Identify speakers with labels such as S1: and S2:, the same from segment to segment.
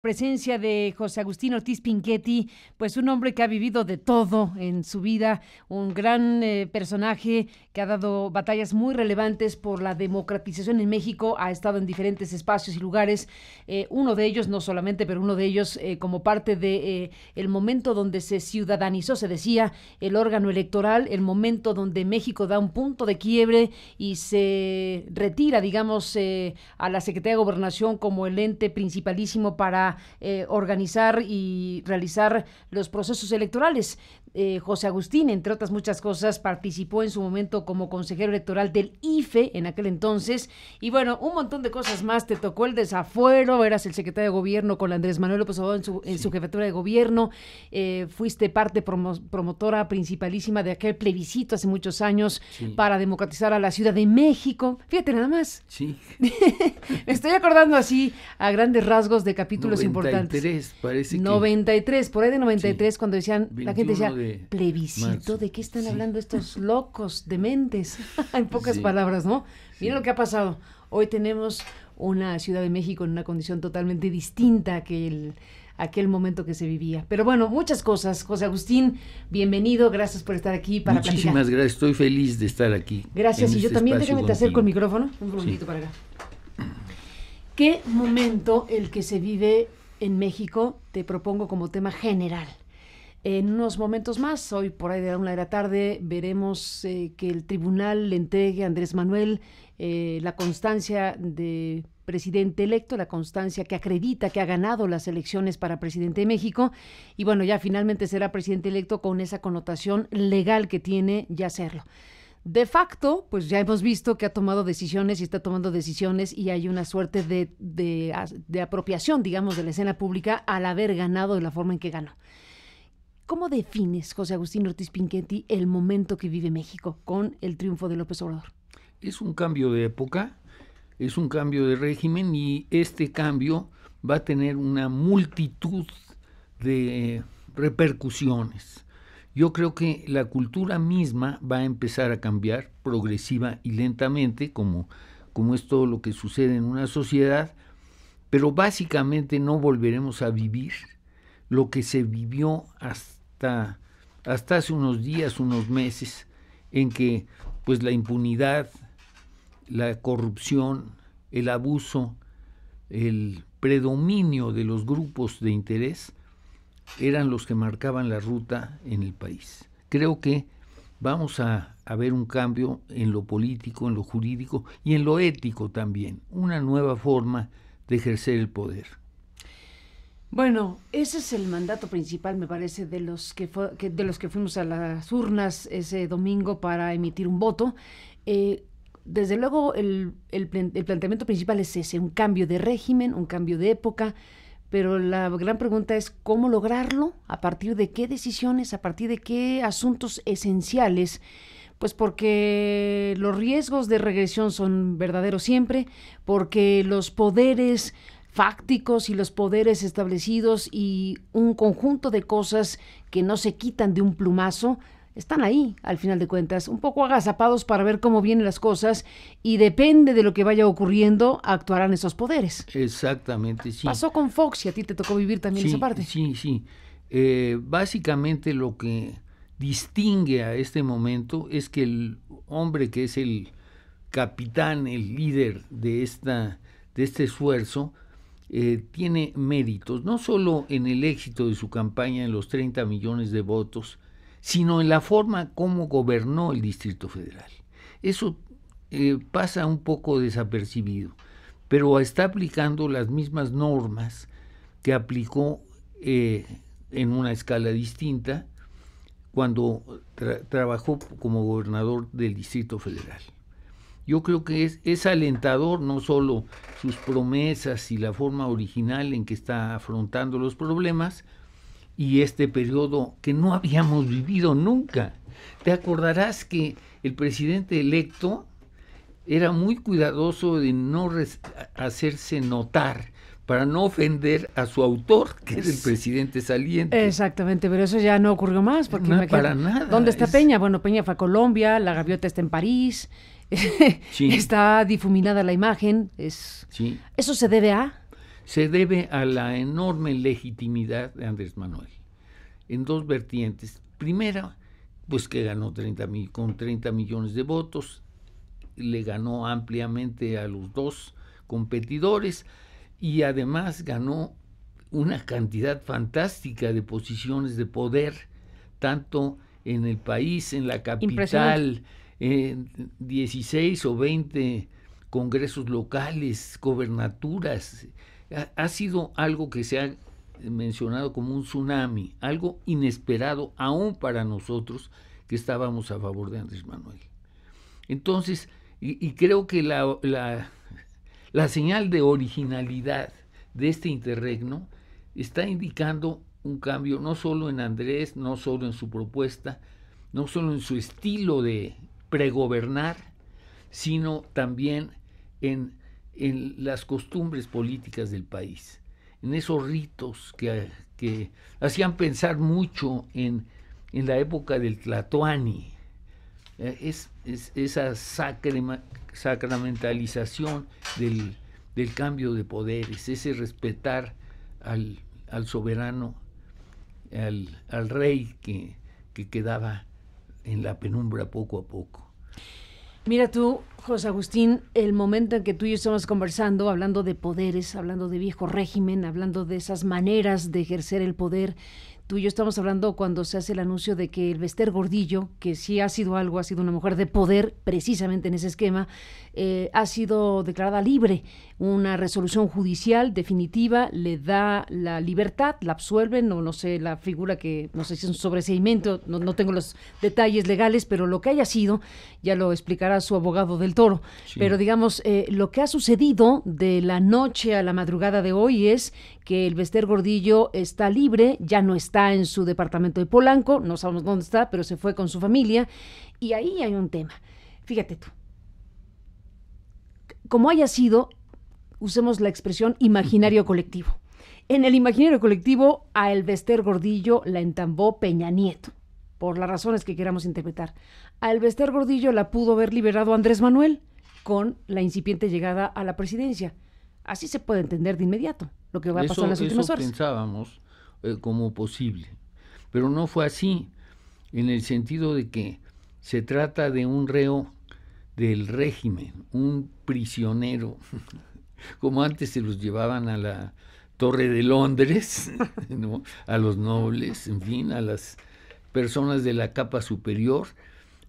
S1: Presencia de José Agustín Ortiz Pinchetti, pues un hombre que ha vivido de todo en su vida, un gran personaje que ha dado batallas muy relevantes por la democratización en México, ha estado en diferentes espacios y lugares, uno de ellos, no solamente, pero uno de ellos como parte de el momento donde se ciudadanizó, se decía, el órgano electoral, el momento donde México da un punto de quiebre y se retira, digamos, a la Secretaría de Gobernación como el ente principalísimo para organizar y realizar los procesos electorales. José Agustín, entre otras muchas cosas, participó en su momento como consejero electoral del IFE en aquel entonces, y bueno, un montón de cosas más. Te tocó el desafuero, eras el secretario de gobierno con Andrés Manuel López Obrador en su jefatura de gobierno, fuiste parte promotora principalísima de aquel plebiscito hace muchos años para democratizar a la Ciudad de México. Fíjate nada más.
S2: Sí.
S1: Me estoy acordando así a grandes rasgos de capítulos
S2: 93,
S1: importantes.
S2: parece que
S1: 93, por ahí de 93, cuando decían, la gente decía,
S2: de
S1: plebiscito,
S2: marzo.
S1: ¿de qué están hablando estos locos, dementes? En pocas palabras, ¿no? Miren lo que ha pasado. Hoy tenemos una Ciudad de México en una condición totalmente distinta que aquel momento que se vivía. Pero bueno, muchas cosas. José Agustín, bienvenido, gracias por estar aquí para
S2: Muchísimas
S1: platicar.
S2: gracias, estoy feliz de estar aquí.
S1: Gracias, y yo también, déjame te acerco el
S2: contigo.
S1: micrófono, un poquito para acá. ¿Qué momento el que se vive en México te propongo como tema general? En unos momentos más, hoy por ahí de la 1 de la tarde, veremos que el tribunal le entregue a Andrés Manuel la constancia de presidente electo, la constancia que acredita que ha ganado las elecciones para presidente de México, y bueno, ya finalmente será presidente electo con esa connotación legal que tiene ya serlo. De facto, pues ya hemos visto que ha tomado decisiones y está tomando decisiones, y hay una suerte de apropiación, digamos, de la escena pública al haber ganado de la forma en que ganó. ¿Cómo defines, José Agustín Ortiz Pinchetti, el momento que vive México con el triunfo de López Obrador?
S2: Es un cambio de época, es un cambio de régimen, y este cambio va a tener una multitud de repercusiones. Yo creo que la cultura misma va a empezar a cambiar progresiva y lentamente, como es todo lo que sucede en una sociedad, pero básicamente no volveremos a vivir lo que se vivió hasta hace unos días, unos meses, en que pues la impunidad, la corrupción, el abuso, el predominio de los grupos de interés eran los que marcaban la ruta en el país. Creo que vamos a ver un cambio en lo político, en lo jurídico y en lo ético también, una nueva forma de ejercer el poder.
S1: Bueno, ese es el mandato principal, me parece, de los que fuimos a las urnas ese domingo para emitir un voto. Desde luego, el planteamiento principal es ese, un cambio de régimen, un cambio de época, pero la gran pregunta es cómo lograrlo, a partir de qué decisiones, a partir de qué asuntos esenciales, pues porque los riesgos de regresión son verdaderos siempre, porque los poderes fácticos y los poderes establecidos y un conjunto de cosas que no se quitan de un plumazo están ahí, al final de cuentas, un poco agazapados para ver cómo vienen las cosas, y depende de lo que vaya ocurriendo, actuarán esos poderes.
S2: Exactamente, sí.
S1: Pasó con Fox y a ti te tocó vivir también esa parte.
S2: Sí. Básicamente lo que distingue a este momento es que el hombre que es el capitán, el líder de este esfuerzo, tiene méritos, no solo en el éxito de su campaña, en los 30 millones de votos, sino en la forma como gobernó el Distrito Federal. Eso pasa un poco desapercibido, pero está aplicando las mismas normas que aplicó en una escala distinta cuando trabajó como gobernador del Distrito Federal. Yo creo que es alentador no solo sus promesas y la forma original en que está afrontando los problemas, y este periodo que no habíamos vivido nunca. Te acordarás que el presidente electo era muy cuidadoso de no hacerse notar para no ofender a su autor, que es el presidente saliente.
S1: Exactamente, pero eso ya no ocurrió más. Porque
S2: no, para nada.
S1: ¿Dónde está Peña? Bueno, Peña fue a Colombia, la gaviota está en París,
S2: sí.
S1: Está difuminada la imagen. Sí. ¿Eso se debe a?
S2: se debe a la enorme legitimidad de Andrés Manuel, en dos vertientes. Primera, pues que ganó con 30 millones de votos, le ganó ampliamente a los dos competidores y además ganó una cantidad fantástica de posiciones de poder, tanto en el país, en la capital, 16 o 20 congresos locales, gobernaturas. Ha sido algo que se ha mencionado como un tsunami, algo inesperado aún para nosotros que estábamos a favor de Andrés Manuel. Entonces, y creo que la señal de originalidad de este interregno está indicando un cambio no solo en Andrés, no solo en su propuesta, no solo en su estilo de pregobernar, sino también en las costumbres políticas del país, en esos ritos que hacían pensar mucho en la época del Tlatoani, esa sacramentalización del cambio de poderes, ese respetar al soberano, al rey que quedaba en la penumbra poco a poco.
S1: Mira tú, José Agustín, el momento en que tú y yo estamos conversando, hablando de poderes, hablando de viejo régimen, hablando de esas maneras de ejercer el poder, tú y yo estamos hablando cuando se hace el anuncio de que el Bester Gordillo, que sí ha sido una mujer de poder, precisamente en ese esquema, ha sido declarada libre. Una resolución judicial definitiva le da la libertad, la absuelven, o no sé, la figura que, no sé si es un sobreseimiento, no tengo los detalles legales, pero lo que haya sido, ya lo explicará su abogado del Toro. Sí. Pero digamos, lo que ha sucedido de la noche a la madrugada de hoy es que el Bester Gordillo está libre, ya no está en su departamento de Polanco, no sabemos dónde está, pero se fue con su familia, y ahí hay un tema. Fíjate tú, como haya sido, usemos la expresión imaginario colectivo. En el imaginario colectivo, a el Bester Gordillo la entambó Peña Nieto, por las razones que queramos interpretar. A el Bester Gordillo la pudo haber liberado Andrés Manuel con la incipiente llegada a la presidencia. Así se puede entender de inmediato lo que va a pasar en las últimas horas.
S2: Eso pensábamos como posible, pero no fue así, en el sentido de que se trata de un reo del régimen, un prisionero, como antes se los llevaban a la Torre de Londres, ¿no? A los nobles, en fin, a las personas de la capa superior.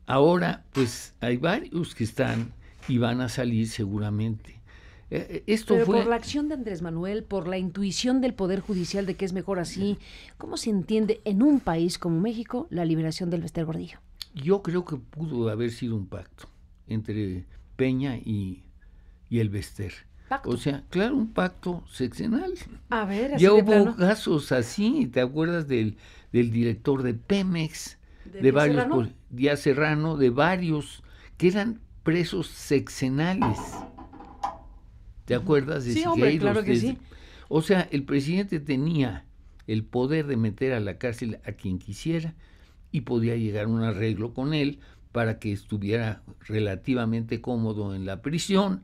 S2: Ahora, pues, hay varios que están y van a salir seguramente.
S1: Pero por la acción de Andrés Manuel, por la intuición del Poder Judicial de que es mejor así, ¿cómo se entiende en un país como México la liberación del Bester Gordillo?
S2: Yo creo que pudo haber sido un pacto entre Peña y el Bester.
S1: ¿Pacto?
S2: O sea, claro, un pacto sexenal.
S1: A ver, así
S2: ya
S1: de
S2: hubo
S1: plano.
S2: casos así, ¿te acuerdas del director de Pemex, de varios, Díaz Serrano, de varios que eran presos sexenales? ¿Te acuerdas de
S1: Sí,
S2: Siqueiros?
S1: hombre, claro que sí.
S2: O sea, el presidente tenía el poder de meter a la cárcel a quien quisiera y podía llegar a un arreglo con él para que estuviera relativamente cómodo en la prisión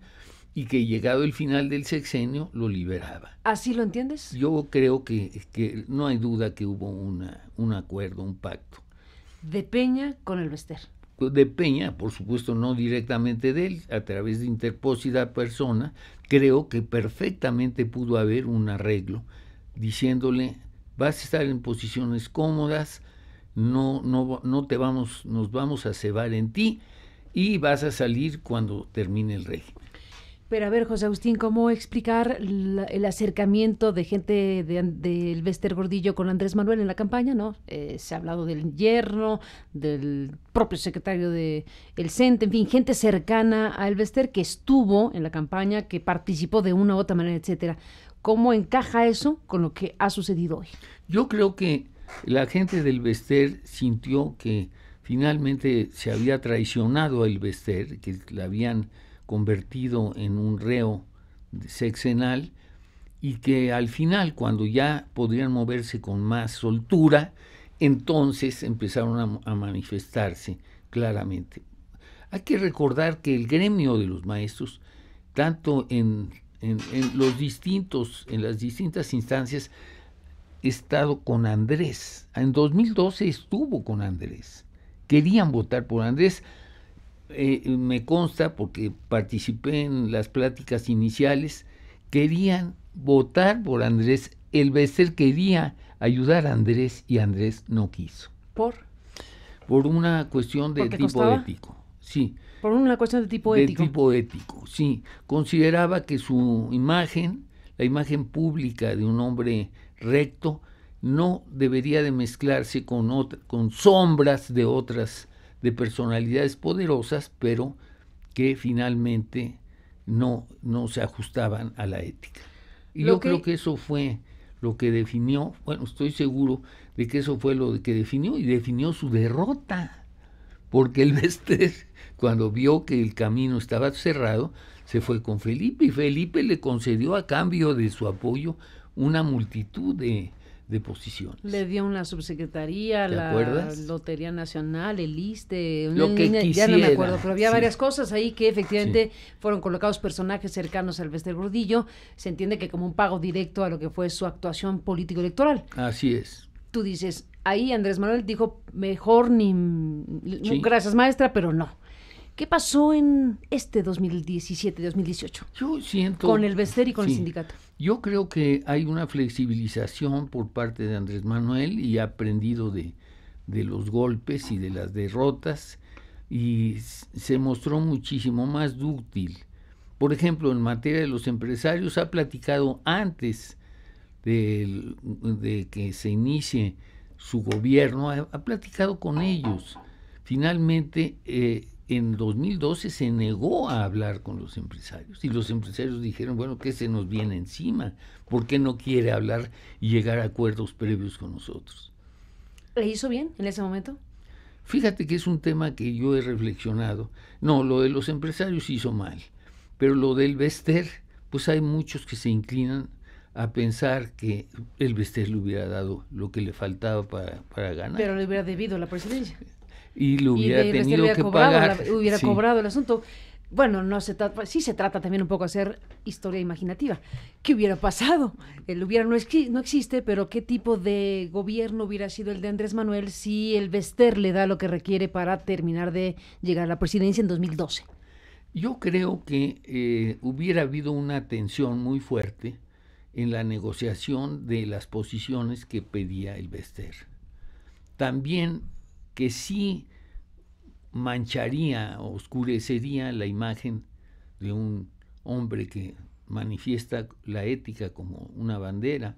S2: y que llegado el final del sexenio lo liberaba.
S1: ¿Así lo entiendes?
S2: Yo creo que no hay duda que hubo un acuerdo, un pacto.
S1: De Peña con el Bester.
S2: De Peña, por supuesto, no directamente de él, a través de interpósita persona, creo que perfectamente pudo haber un arreglo diciéndole: vas a estar en posiciones cómodas, nos vamos a cebar en ti y vas a salir cuando termine el régimen.
S1: Pero a ver, José Agustín, ¿cómo explicar el acercamiento de gente del Bester Gordillo con Andrés Manuel en la campaña, ¿no? Se ha hablado del yerno, del propio secretario del CENTE, en fin, gente cercana a el Bester que estuvo en la campaña, que participó de una u otra manera, etcétera. ¿Cómo encaja eso con lo que ha sucedido hoy?
S2: Yo creo que la gente del Bester sintió que finalmente se había traicionado a el Bester, que la habían convertido en un reo sexenal y que al final, cuando ya podrían moverse con más soltura, entonces empezaron a manifestarse claramente. Hay que recordar que el gremio de los maestros, tanto en en las distintas instancias he estado con Andrés. En 2012 estuvo con Andrés. Querían votar por Andrés. Me consta, porque participé en las pláticas iniciales, querían votar por Andrés. El Bester quería ayudar a Andrés y Andrés no quiso. Por una cuestión de tipo
S1: costaba?
S2: Ético. Sí.
S1: Por una cuestión de tipo ético.
S2: De tipo ético, sí. Consideraba que su imagen, la imagen pública de un hombre recto, no debería de mezclarse con sombras de otras, de personalidades poderosas, pero que finalmente no se ajustaban a la ética. Y yo creo que eso fue lo que definió, bueno, estoy seguro de que eso fue lo que definió, y definió su derrota, porque el Bester, cuando vio que el camino estaba cerrado, se fue con Felipe, y Felipe le concedió a cambio de su apoyo una multitud de posiciones.
S1: Le dio una subsecretaría, la Lotería Nacional, el ISSSTE,
S2: lo que quisiera,
S1: ya no me acuerdo, pero había varias cosas ahí que efectivamente fueron colocados personajes cercanos al Bester Gordillo. Se entiende que como un pago directo a lo que fue su actuación político-electoral.
S2: Así es.
S1: Tú dices, ahí Andrés Manuel dijo, mejor gracias maestra, pero no. ¿Qué pasó en este 2017-2018?
S2: Yo siento...
S1: Con el Bester y con el sindicato.
S2: Yo creo que hay una flexibilización por parte de Andrés Manuel, y ha aprendido de los golpes y de las derrotas, y se mostró muchísimo más dúctil. Por ejemplo, en materia de los empresarios, ha platicado antes de que se inicie su gobierno, ha platicado con ellos. Finalmente, en 2012 se negó a hablar con los empresarios, y los empresarios dijeron, bueno, ¿qué se nos viene encima? ¿Por qué no quiere hablar y llegar a acuerdos previos con nosotros?
S1: ¿Le hizo bien en ese momento?
S2: Fíjate que es un tema que yo he reflexionado. No, lo de los empresarios hizo mal, pero lo del Bester, pues hay muchos que se inclinan a pensar que el Bester le hubiera dado lo que le faltaba para ganar.
S1: Pero le hubiera debido la presidencia.
S2: Y lo hubiera tenido que pagar.
S1: Hubiera cobrado el asunto. Bueno, sí se trata también un poco de hacer historia imaginativa. ¿Qué hubiera pasado? El hubiera no existe, pero ¿qué tipo de gobierno hubiera sido el de Andrés Manuel si el Bester le da lo que requiere para terminar de llegar a la presidencia en 2012?
S2: Yo creo que hubiera habido una tensión muy fuerte en la negociación de las posiciones que pedía el Bester. También que sí mancharía, oscurecería la imagen de un hombre que manifiesta la ética como una bandera,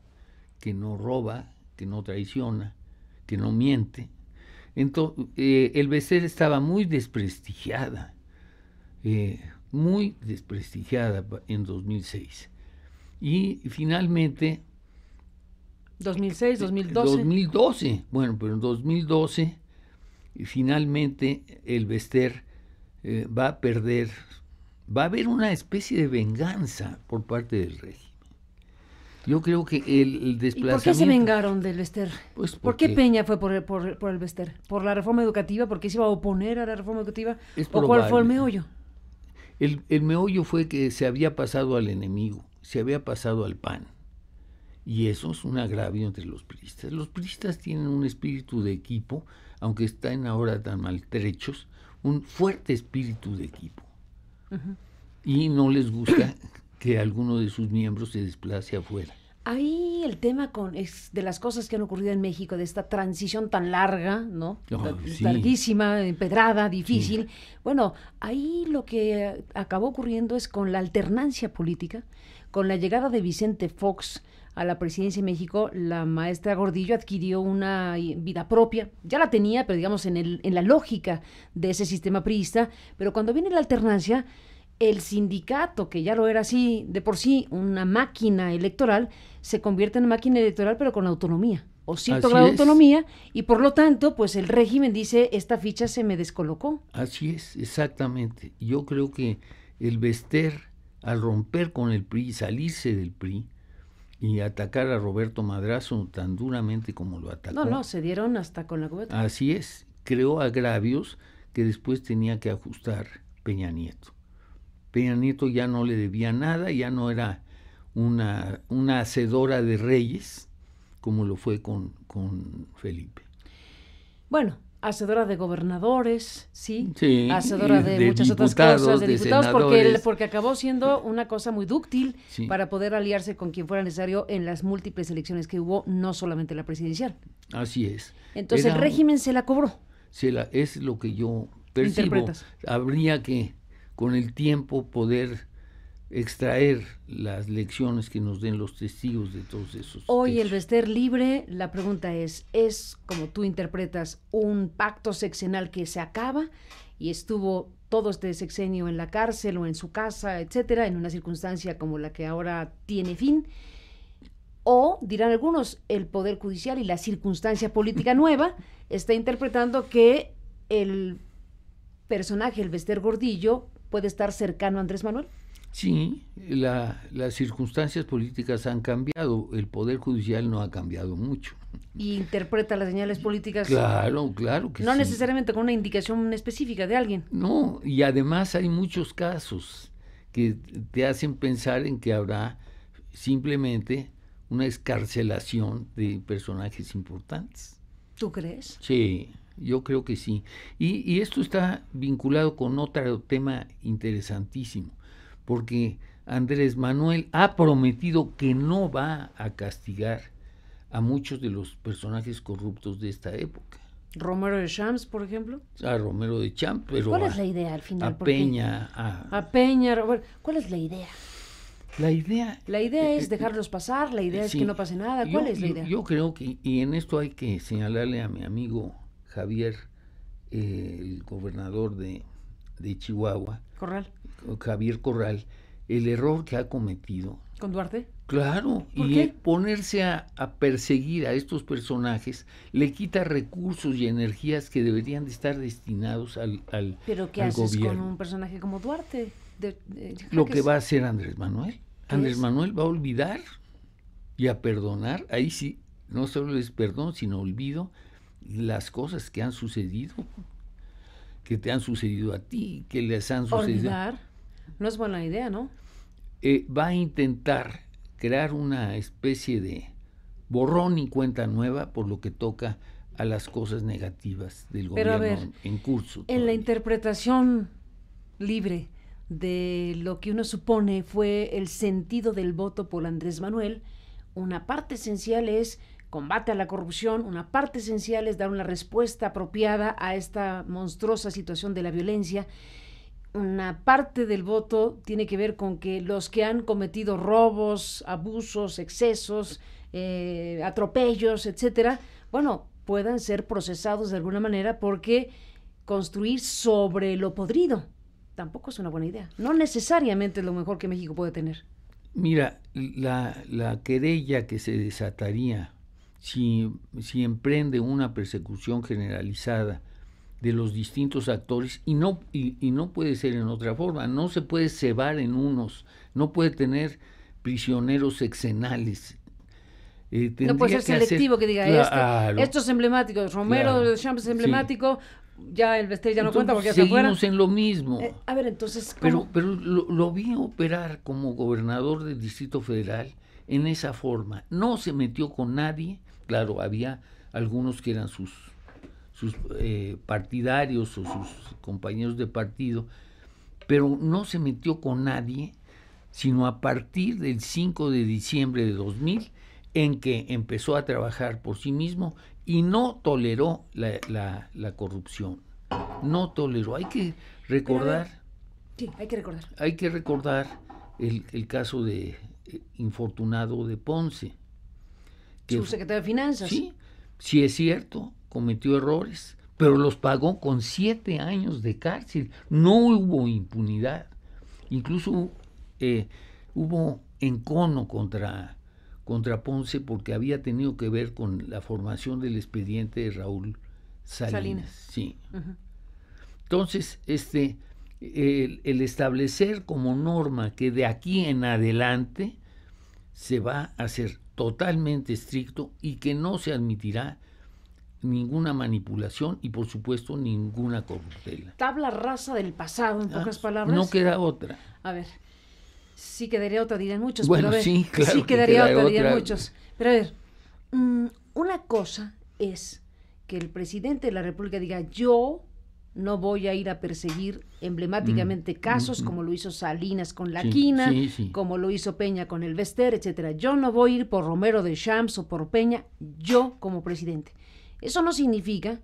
S2: que no roba, que no traiciona, que no miente. Entonces, el Bester estaba muy desprestigiada en 2006. Y finalmente...
S1: 2006, 2012.
S2: 2012, bueno, pero en 2012... Y finalmente el Bester va a perder, va a haber una especie de venganza por parte del régimen. Yo creo que el desplazamiento...
S1: ¿Y por qué se vengaron del Bester?
S2: Pues
S1: ¿Por qué Peña fue por el Bester? ¿Por la reforma educativa? ¿Por qué se iba a oponer a la reforma educativa? ¿O cuál fue el meollo?
S2: El meollo fue que se había pasado al enemigo, se había pasado al PAN. Y eso es un agravio entre los priistas. Los priistas tienen un espíritu de equipo, aunque están ahora tan maltrechos, un fuerte espíritu de equipo. Uh-huh. Y no les gusta que alguno de sus miembros se desplace afuera.
S1: Ahí el tema es de las cosas que han ocurrido en México, de esta transición tan larga, ¿no?
S2: Sí.
S1: Larguísima, empedrada, difícil.
S2: Sí.
S1: Bueno, ahí lo que acabó ocurriendo es con la alternancia política, con la llegada de Vicente Fox a la presidencia de México, la maestra Gordillo adquirió una vida propia. Ya la tenía, pero digamos en la lógica de ese sistema priista. Pero cuando viene la alternancia, el sindicato, que ya lo era así de por sí, una máquina electoral, se convierte en máquina electoral, pero con autonomía, o cierto grado de autonomía, y por lo tanto, pues el régimen dice, esta ficha se me descolocó.
S2: Así es, exactamente. Yo creo que el Bester, al romper con el PRI, salirse del PRI, y atacar a Roberto Madrazo tan duramente como lo atacó.
S1: No, se dieron hasta con la cubeta.
S2: Así es, creó agravios que después tenía que ajustar Peña Nieto. Peña Nieto ya no le debía nada, ya no era una hacedora de reyes, como lo fue con Felipe.
S1: Bueno, hacedora de gobernadores, ¿sí?
S2: Sí,
S1: hacedora de muchas otras cosas, de diputados, porque acabó siendo una cosa muy dúctil para poder aliarse con quien fuera necesario en las múltiples elecciones que hubo, no solamente la presidencial.
S2: Así es.
S1: Entonces el régimen se la cobró.
S2: Es lo que yo percibo. Habría que, con el tiempo, poder extraer las lecciones que nos den los testigos de todos esos
S1: Hoy el Bester libre, la pregunta es como tú interpretas, un pacto sexenal que se acaba y estuvo todo este sexenio en la cárcel o en su casa, etcétera, en una circunstancia como la que ahora tiene fin, o dirán algunos, el Poder Judicial y la circunstancia política nueva está interpretando que el personaje, el Bester Gordillo, puede estar cercano a Andrés Manuel.
S2: Sí, las circunstancias políticas han cambiado, el Poder Judicial no ha cambiado mucho.
S1: ¿Y interpreta las señales políticas?
S2: Claro que
S1: no necesariamente con una indicación específica de alguien.
S2: No, y además hay muchos casos que te hacen pensar en que habrá simplemente una excarcelación de personajes importantes.
S1: ¿Tú crees?
S2: Sí, yo creo que sí. Y esto está vinculado con otro tema interesantísimo, porque Andrés Manuel ha prometido que no va a castigar a muchos de los personajes corruptos de esta época.
S1: Romero de Champs, por ejemplo.
S2: A Romero de Champs, pero
S1: ¿cuál es la idea al final?
S2: A Peña.
S1: A Peña, ¿cuál es la idea?
S2: La idea
S1: es dejarlos pasar, la idea es que no pase nada. ¿Cuál es la idea?
S2: Yo creo que, y en esto hay que señalarle a mi amigo Javier, el gobernador de Chihuahua, Javier Corral, el error que ha cometido.
S1: ¿Con Duarte?
S2: Claro, y ponerse a perseguir a estos personajes le quita recursos y energías que deberían de estar destinados al
S1: ¿Pero qué haces con un personaje como Duarte?
S2: Lo que va a hacer Andrés Manuel. Andrés Manuel va a olvidar y a perdonar. Ahí sí, no solo es perdón, sino olvido las cosas que han sucedido, que te han sucedido a ti, que les han sucedido.
S1: Olvidar no es buena idea, ¿no?
S2: Va a intentar crear una especie de borrón y cuenta nueva por lo que toca a las cosas negativas del gobierno en curso.
S1: En la interpretación libre de lo que uno supone fue el sentido del voto por Andrés Manuel, una parte esencial es combate a la corrupción, una parte esencial es dar una respuesta apropiada a esta monstruosa situación de la violencia. Una parte del voto tiene que ver con que los que han cometido robos, abusos, excesos, atropellos, etcétera, puedan ser procesados de alguna manera, porque construir sobre lo podrido tampoco es una buena idea. No necesariamente es lo mejor que México puede tener.
S2: Mira, la querella que se desataría si emprende una persecución generalizada de los distintos actores, y no puede ser en otra forma, no se puede cebar en unos, no puede tener prisioneros sexenales.
S1: No puede ser selectivo, que diga, esto es emblemático, Romero de Champs es emblemático, ya el Bester ya no cuenta porque ya está fuera.
S2: Seguimos en lo mismo.
S1: A ver, entonces, ¿cómo?
S2: Pero lo vi operar como gobernador del Distrito Federal en esa forma. No se metió con nadie. Claro, había algunos que eran sus partidarios o sus compañeros de partido, pero no se metió con nadie, sino a partir del 5 de diciembre de 2000, en que empezó a trabajar por sí mismo y no toleró la corrupción. No toleró. Hay que recordar.
S1: Sí, hay que recordar.
S2: Hay que recordar el caso de infortunado de Ponce.
S1: Su secretario de Finanzas.
S2: Sí, es cierto, cometió errores, pero los pagó con 7 años de cárcel. No hubo impunidad. Incluso hubo encono contra Ponce porque había tenido que ver con la formación del expediente de Raúl Salinas. Sí. Uh-huh. Entonces, el establecer como norma que de aquí en adelante se va a hacer totalmente estricto y que no se admitirá ninguna manipulación y por supuesto ninguna corruptela.
S1: Tabla rasa del pasado, en pocas palabras.
S2: No queda otra.
S1: A ver, sí quedaría otra, dirían muchos.
S2: Bueno,
S1: pero a ver,
S2: sí, claro.
S1: Sí quedaría otra, dirían muchos. Pero a ver, una cosa es que el presidente de la República diga: yo no voy a ir a perseguir emblemáticamente casos como lo hizo Salinas con la Quina, como lo hizo Peña con el Bester, etcétera. Yo no voy a ir por Romero de Champs o por Peña, yo como presidente. Eso no significa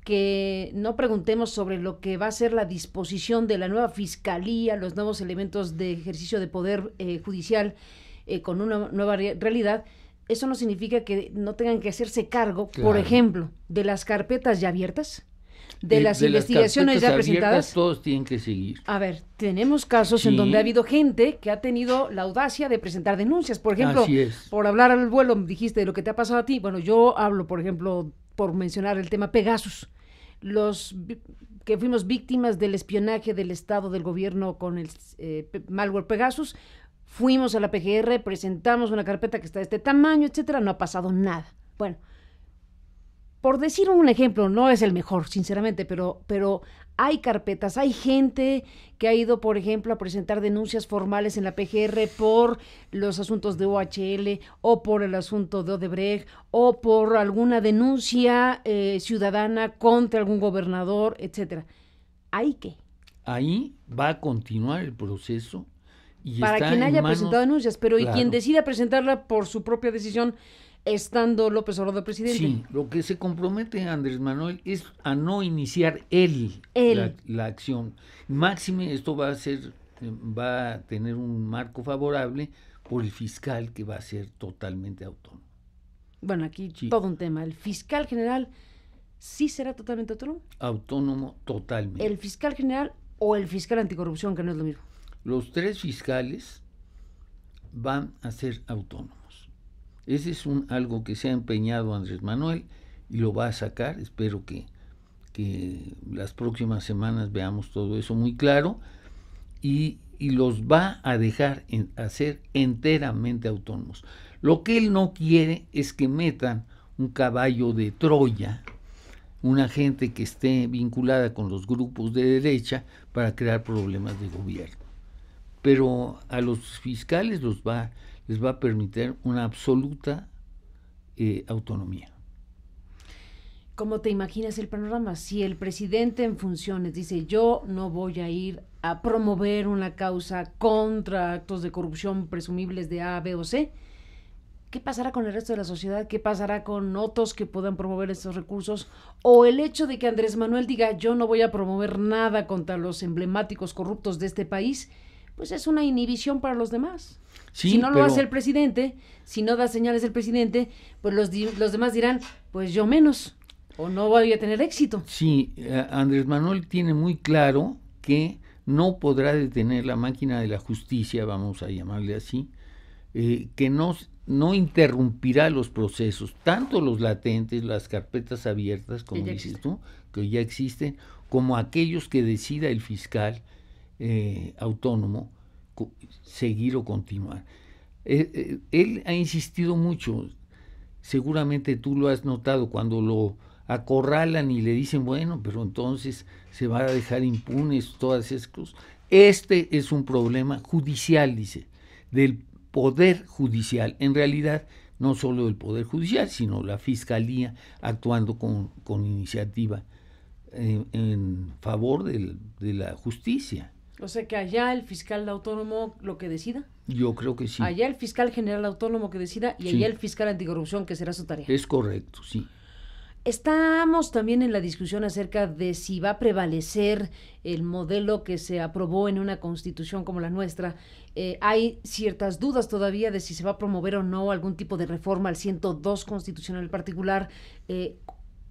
S1: que no preguntemos sobre lo que va a ser la disposición de la nueva fiscalía, los nuevos elementos de ejercicio de poder judicial con una nueva realidad. Eso no significa que no tengan que hacerse cargo, por ejemplo, de las carpetas ya abiertas, de las investigaciones ya presentadas.
S2: Todos tienen que seguir.
S1: A ver, tenemos casos en donde ha habido gente que ha tenido la audacia de presentar denuncias. Por ejemplo, por hablar al vuelo, dijiste de lo que te ha pasado a ti. Bueno, yo hablo, por ejemplo, por mencionar el tema Pegasus. Los que fuimos víctimas del espionaje del Estado, del gobierno con el malware Pegasus, fuimos a la PGR, presentamos una carpeta que está de este tamaño, etcétera, no ha pasado nada. Bueno, por decir un ejemplo, no es el mejor, sinceramente, pero hay carpetas, hay gente que ha ido, por ejemplo, a presentar denuncias formales en la PGR por los asuntos de OHL o por el asunto de Odebrecht o por alguna denuncia ciudadana contra algún gobernador, etcétera. ¿Ahí qué?
S2: Ahí va a continuar el proceso. Y
S1: para quien haya presentado denuncias, pero
S2: claro.
S1: Y quien decida presentarla por su propia decisión, estando López Obrador presidente.
S2: Sí, lo que se compromete Andrés Manuel es a no iniciar él. La acción. Máxime, esto va a tener un marco favorable por el fiscal, que va a ser totalmente autónomo.
S1: Bueno, aquí todo un tema. ¿El fiscal general sí será totalmente autónomo?
S2: Autónomo totalmente.
S1: ¿El fiscal general o el fiscal anticorrupción, que no es lo mismo?
S2: Los 3 fiscales van a ser autónomos. Ese es algo que se ha empeñado Andrés Manuel y lo va a sacar. Espero que las próximas semanas veamos todo eso muy claro y los va a dejar hacer enteramente autónomos. Lo que él no quiere es que metan un caballo de Troya, una gente que esté vinculada con los grupos de derecha para crear problemas de gobierno. Pero a los fiscales les va a permitir una absoluta autonomía.
S1: ¿Cómo te imaginas el panorama? Si el presidente en funciones dice: yo no voy a ir a promover una causa contra actos de corrupción presumibles de A, B o C, ¿qué pasará con el resto de la sociedad? ¿Qué pasará con otros que puedan promover estos recursos? O el hecho de que Andrés Manuel diga: yo no voy a promover nada contra los emblemáticos corruptos de este país, pues es una inhibición para los demás.
S2: Sí,
S1: si no lo hace el presidente, si no da señales el presidente, pues los demás dirán: pues yo menos, o no voy a tener éxito.
S2: Sí, Andrés Manuel tiene muy claro que no podrá detener la máquina de la justicia, vamos a llamarle así, que no interrumpirá los procesos, tanto los latentes, las carpetas abiertas, como dices tú, que ya existen, como aquellos que decida el fiscal autónomo seguir o continuar. Él ha insistido mucho, seguramente tú lo has notado, cuando lo acorralan y le dicen: bueno, pero entonces se va a dejar impunes todas esas cosas. Este es un problema judicial, dice, del Poder Judicial. En realidad, no solo del Poder Judicial, sino la Fiscalía actuando con iniciativa en favor de la justicia.
S1: O sea, que allá el fiscal autónomo lo que decida.
S2: Yo creo que sí.
S1: Allá el fiscal general autónomo que decida y allá el fiscal anticorrupción, que será su tarea.
S2: Es correcto, sí.
S1: Estamos también en la discusión acerca de si va a prevalecer el modelo que se aprobó en una constitución como la nuestra. Hay ciertas dudas todavía de si se va a promover o no algún tipo de reforma al 102 constitucional en particular.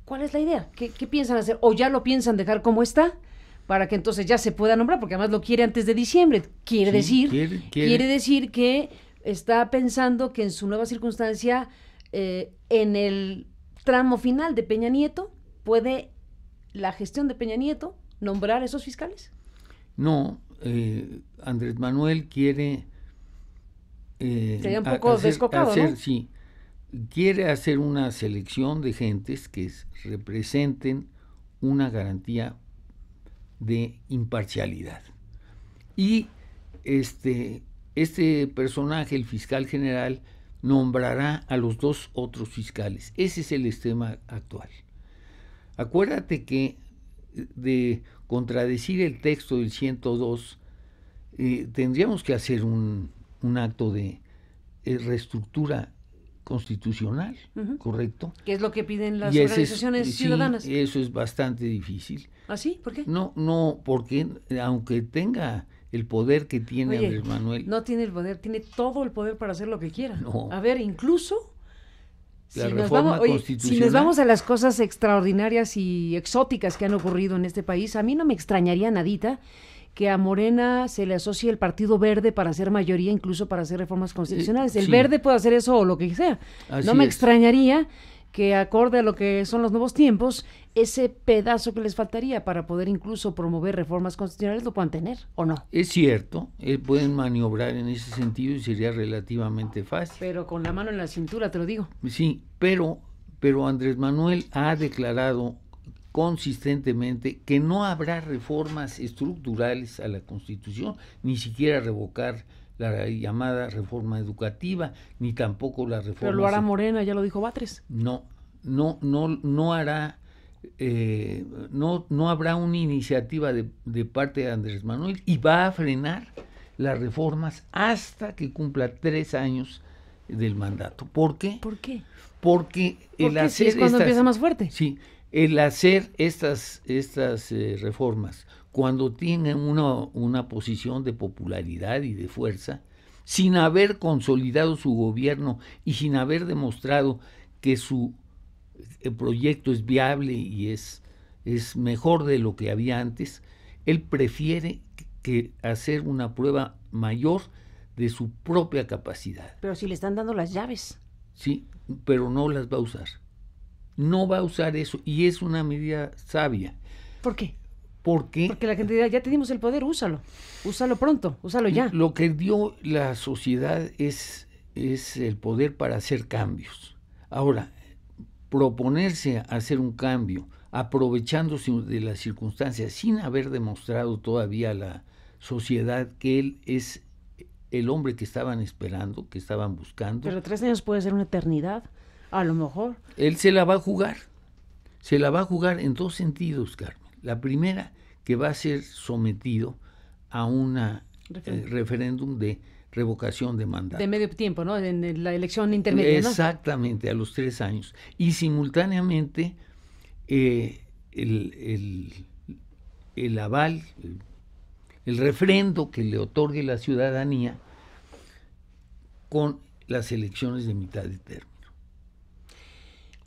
S1: ¿Cuál es la idea? ¿Qué piensan hacer? ¿O ya lo piensan dejar como está? Para que entonces ya se pueda nombrar, porque además lo quiere antes de diciembre. Quiere decir que está pensando que en su nueva circunstancia, en el tramo final de Peña Nieto, ¿puede la gestión de Peña Nieto nombrar esos fiscales?
S2: No, Andrés Manuel quiere
S1: sería un poco descocado, ¿no?
S2: Sí, quiere hacer una selección de gentes que representen una garantía de imparcialidad. Y este personaje, el fiscal general, nombrará a los 2 otros fiscales. Ese es el esquema actual. Acuérdate que de contradecir el texto del 102, tendríamos que hacer un acto de reestructura constitucional, ¿correcto?
S1: ¿Qué es lo que piden las organizaciones ciudadanas?
S2: Sí, eso es bastante difícil.
S1: ¿Ah, sí? ¿Por qué?
S2: No, porque aunque tenga el poder que tiene Andrés Manuel...
S1: No tiene el poder, tiene todo el poder para hacer lo que quiera.
S2: No.
S1: A ver, incluso...
S2: Si nos
S1: vamos a las cosas extraordinarias y exóticas que han ocurrido en este país, a mí no me extrañaría nadita que a Morena se le asocie el Partido Verde para hacer mayoría, incluso para hacer reformas constitucionales. El Verde puede hacer eso o lo que sea. No me extrañaría que, acorde a lo que son los nuevos tiempos, ese pedazo que les faltaría para poder incluso promover reformas constitucionales lo puedan tener, ¿o no?
S2: Es cierto, pueden maniobrar en ese sentido y sería relativamente fácil.
S1: Pero con la mano en la cintura, te lo digo.
S2: Sí, pero Andrés Manuel ha declarado consistentemente que no habrá reformas estructurales a la Constitución, ni siquiera revocar la llamada reforma educativa, ni tampoco la reforma...
S1: Pero lo hará Morena, ya lo dijo Batres.
S2: No hará, no habrá una iniciativa de parte de Andrés Manuel y va a frenar las reformas hasta que cumpla 3 años del mandato. ¿Por qué?
S1: ¿Por qué?
S2: Porque el hacer...
S1: Si es cuando empieza más fuerte.
S2: Sí, el hacer estas reformas cuando tienen una posición de popularidad y de fuerza, sin haber consolidado su gobierno y sin haber demostrado que su proyecto es viable y es mejor de lo que había antes, él prefiere que hacer una prueba mayor de su propia capacidad.
S1: Pero si le están dando las llaves.
S2: Sí, pero no las va a usar. No va a usar eso, y es una medida sabia.
S1: ¿Por qué?
S2: Porque
S1: la gente dirá, ya tenemos el poder, úsalo pronto, úsalo ya.
S2: Lo que dio la sociedad es el poder para hacer cambios. Ahora, proponerse a hacer un cambio, aprovechándose de las circunstancias, sin haber demostrado todavía a la sociedad que él es el hombre que estaban esperando, que estaban buscando.
S1: Pero 3 años puede ser una eternidad, a lo mejor.
S2: Él se la va a jugar en 2 sentidos, Carmen. La primera, que va a ser sometido a una referéndum de revocación de mandato.
S1: De medio tiempo, ¿no? En la elección intermedia, ¿no?
S2: Exactamente, a los 3 años. Y simultáneamente el aval, el refrendo que le otorgue la ciudadanía con las elecciones de mitad de término.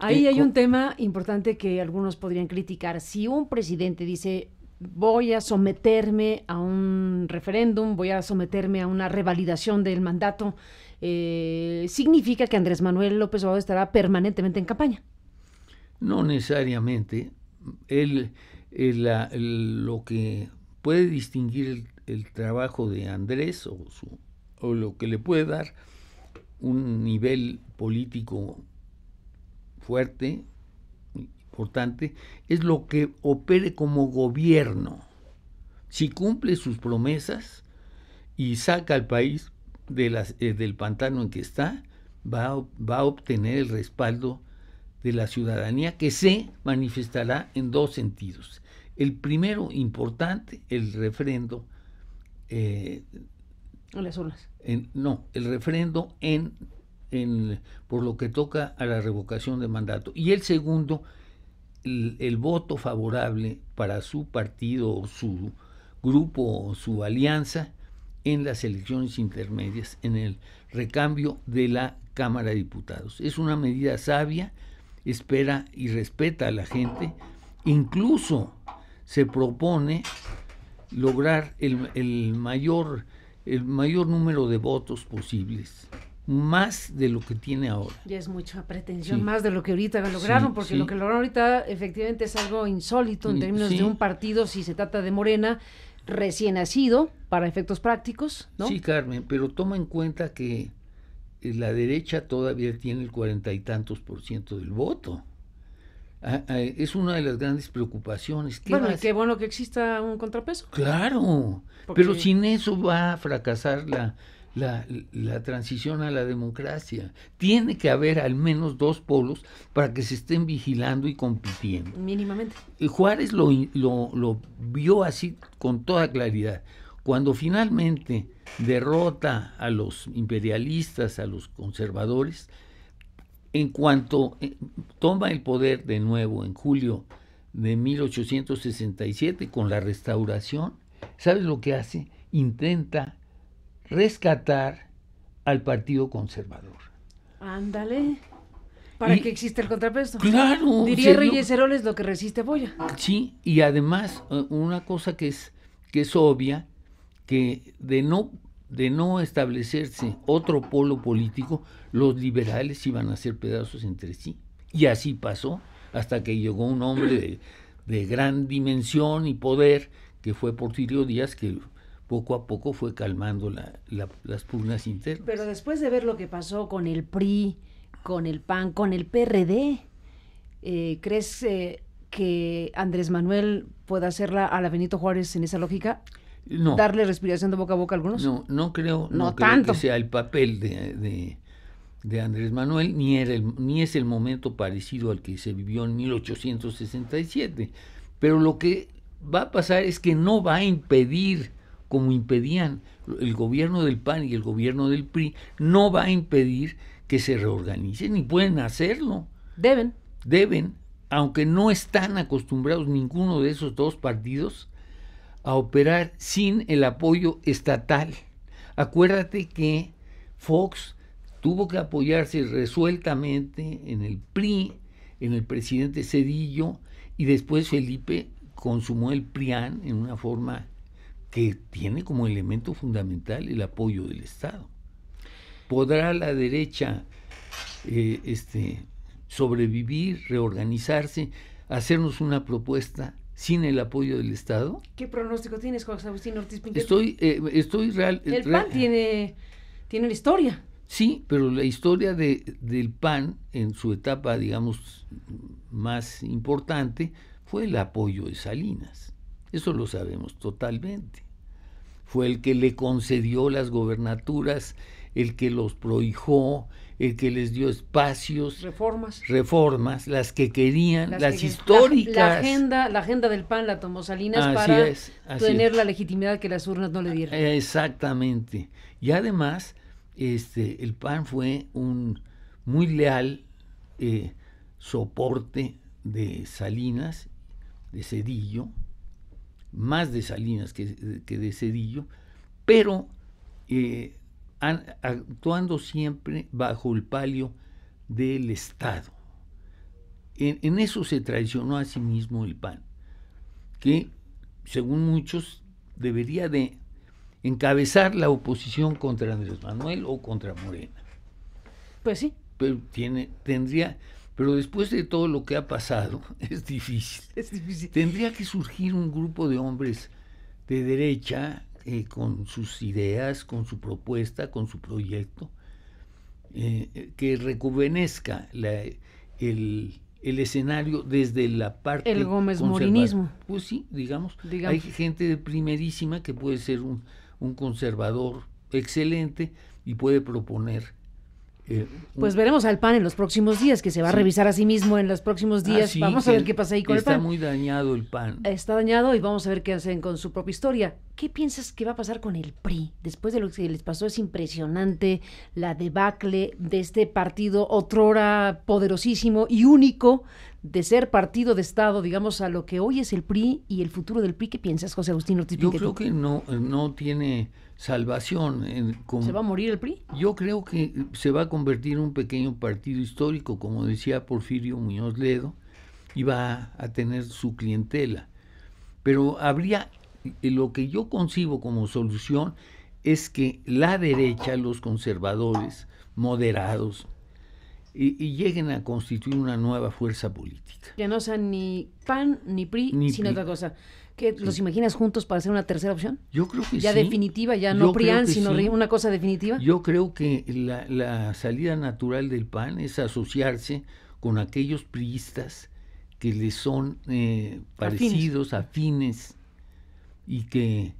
S1: Ahí hay un tema importante que algunos podrían criticar. Si un presidente dice, voy a someterme a un referéndum, voy a someterme a una revalidación del mandato, ¿significa que Andrés Manuel López Obrador estará permanentemente en campaña?
S2: No necesariamente. Lo que puede distinguir el trabajo de Andrés o lo que le puede dar un nivel político fuerte, importante, es lo que opere como gobierno. Si cumple sus promesas y saca al país del pantano en que está, va a obtener el respaldo de la ciudadanía, que se manifestará en 2 sentidos. El primero, importante, el referendo
S1: en las urnas.
S2: El referendo por lo que toca a la revocación de mandato. Y el segundo, el voto favorable para su partido o su grupo o su alianza en las elecciones intermedias, en el recambio de la Cámara de Diputados. Es una medida sabia, espera y respeta a la gente, incluso se propone lograr el mayor número de votos posibles, más de lo que tiene ahora.
S1: Ya es mucha pretensión, más de lo que ahorita lograron, porque lo que lograron ahorita efectivamente es algo insólito en términos de un partido, si se trata de Morena, recién nacido, para efectos prácticos, ¿no?
S2: Sí, Carmen, pero toma en cuenta que la derecha todavía tiene el 40 y tantos % del voto. Es una de las grandes preocupaciones.
S1: Bueno, y qué bueno que exista un contrapeso.
S2: Claro,
S1: porque...
S2: pero sin eso va a fracasar la transición a la democracia. Tiene que haber al menos dos polos para que se estén vigilando y compitiendo.
S1: Mínimamente.
S2: Juárez lo vio así con toda claridad. Cuando finalmente derrota a los imperialistas, a los conservadores, en cuanto toma el poder de nuevo en julio de 1867 con la Restauración, ¿sabes lo que hace? Intenta rescatar al Partido Conservador.
S1: Ándale. Para que exista el contrapeso.
S2: Claro.
S1: Diría Reyes Heroles, lo que resiste apoya.
S2: Sí, y además una cosa que es obvia, que de no establecerse otro polo político, los liberales iban a hacer pedazos entre sí. Y así pasó, hasta que llegó un hombre de gran dimensión y poder, que fue Porfirio Díaz, que poco a poco fue calmando las pugnas internas.
S1: Pero después de ver lo que pasó con el PRI, con el PAN, con el PRD, ¿crees que Andrés Manuel pueda hacerla a la Benito Juárez en esa lógica?
S2: No.
S1: ¿Darle respiración de boca a boca a algunos?
S2: No creo,
S1: no
S2: creo
S1: tanto
S2: que sea el papel de Andrés Manuel, ni es el momento parecido al que se vivió en 1867. Pero lo que va a pasar es que no va a impedir, como impedían el gobierno del PAN y el gobierno del PRI, no va a impedir que se reorganicen, ni pueden hacerlo. Deben, aunque no están acostumbrados ninguno de esos dos partidos a operar sin el apoyo estatal. Acuérdate que Fox tuvo que apoyarse resueltamente en el PRI, en el presidente Zedillo, y después Felipe consumó el PRIAN en una forma que tiene como elemento fundamental el apoyo del Estado. ¿Podrá la derecha sobrevivir, reorganizarse, hacernos una propuesta sin el apoyo del Estado?
S1: ¿Qué pronóstico tienes, José Agustín Ortiz Pinchetti?
S2: Estoy real.
S1: El PAN tiene la historia.
S2: Sí, pero la historia del PAN en su etapa, digamos, más importante fue el apoyo de Salinas. Eso lo sabemos totalmente. Fue el que le concedió las gobernaturas, el que los prohijó, el que les dio espacios, reformas, las que querían, las históricas.
S1: La agenda del PAN la tomó Salinas para tener la legitimidad que las urnas no le dieron.
S2: Exactamente. Y además, el PAN fue un muy leal soporte de Salinas, de Zedillo, más de Salinas que de Zedillo, pero actuando siempre bajo el palio del Estado. En eso se traicionó a sí mismo el PAN, que según muchos debería de encabezar la oposición contra Andrés Manuel o contra Morena.
S1: Pues sí.
S2: Pero pero después de todo lo que ha pasado, es difícil. Tendría que surgir un grupo de hombres de derecha con sus ideas, con su propuesta, con su proyecto, que rejuvenezca el escenario desde la parte
S1: el Gómez Morinismo.
S2: Pues sí, digamos. Hay gente de primerísima que puede ser un conservador excelente y puede proponer.
S1: Pues veremos al PAN en los próximos días, que se va a revisar a sí mismo en los próximos días. Vamos a ver qué pasa ahí con el PAN.
S2: Está muy dañado el PAN.
S1: Está dañado y vamos a ver qué hacen con su propia historia. ¿Qué piensas que va a pasar con el PRI? Después de lo que les pasó, es impresionante la debacle de este partido, otrora poderosísimo y único, de ser partido de Estado, digamos, a lo que hoy es el PRI y el futuro del PRI. ¿Qué piensas, José Agustín Ortiz Pinchetti?
S2: Yo creo que no tiene salvación.
S1: ¿Se va a morir el PRI?
S2: Yo creo que se va a convertir en un pequeño partido histórico, como decía Porfirio Muñoz Ledo, y va a tener su clientela. Pero lo que yo concibo como solución es que la derecha, los conservadores moderados, y lleguen a constituir una nueva fuerza política.
S1: Que no sean ni PAN ni PRI, sino otra cosa. ¿Que los imaginas juntos para hacer una tercera opción?
S2: Yo creo que
S1: ya
S2: sí.
S1: Definitiva, ya no PRIAN, sino
S2: sí.
S1: Una cosa definitiva.
S2: Yo creo que la salida natural del PAN es asociarse con aquellos priistas que les son parecidos, afines, y que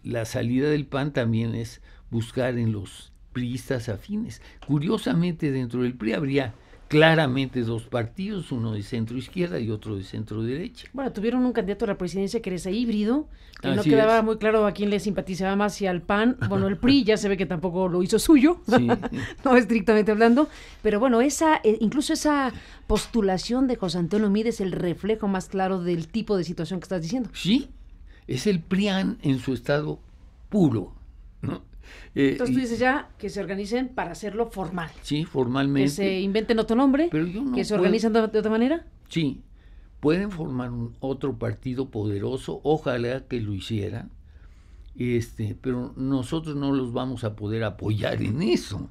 S2: la salida del PAN también es buscar en los priistas afines. Curiosamente, dentro del PRI habría claramente dos partidos, uno de centro izquierda y otro de centro derecha.
S1: Bueno, tuvieron un candidato a la presidencia que era ese híbrido, que
S2: Así
S1: no quedaba
S2: es.
S1: muy claro a quién le simpatizaba más, si al PAN. Bueno, el PRI ya se ve que tampoco lo hizo suyo,
S2: Sí.
S1: no estrictamente hablando, pero bueno, incluso esa postulación de José Antonio Meade es el reflejo más claro del tipo de situación que estás diciendo.
S2: Sí, es el PRIAN en su estado puro, ¿no?
S1: Entonces tú dices ya que se organicen para hacerlo formal.
S2: Sí, formalmente.
S1: Que se inventen otro nombre,
S2: pero yo no
S1: que se
S2: puedo.
S1: organizan de otra manera.
S2: Sí, pueden formar otro partido poderoso, ojalá que lo hicieran, pero nosotros no los vamos a poder apoyar en eso.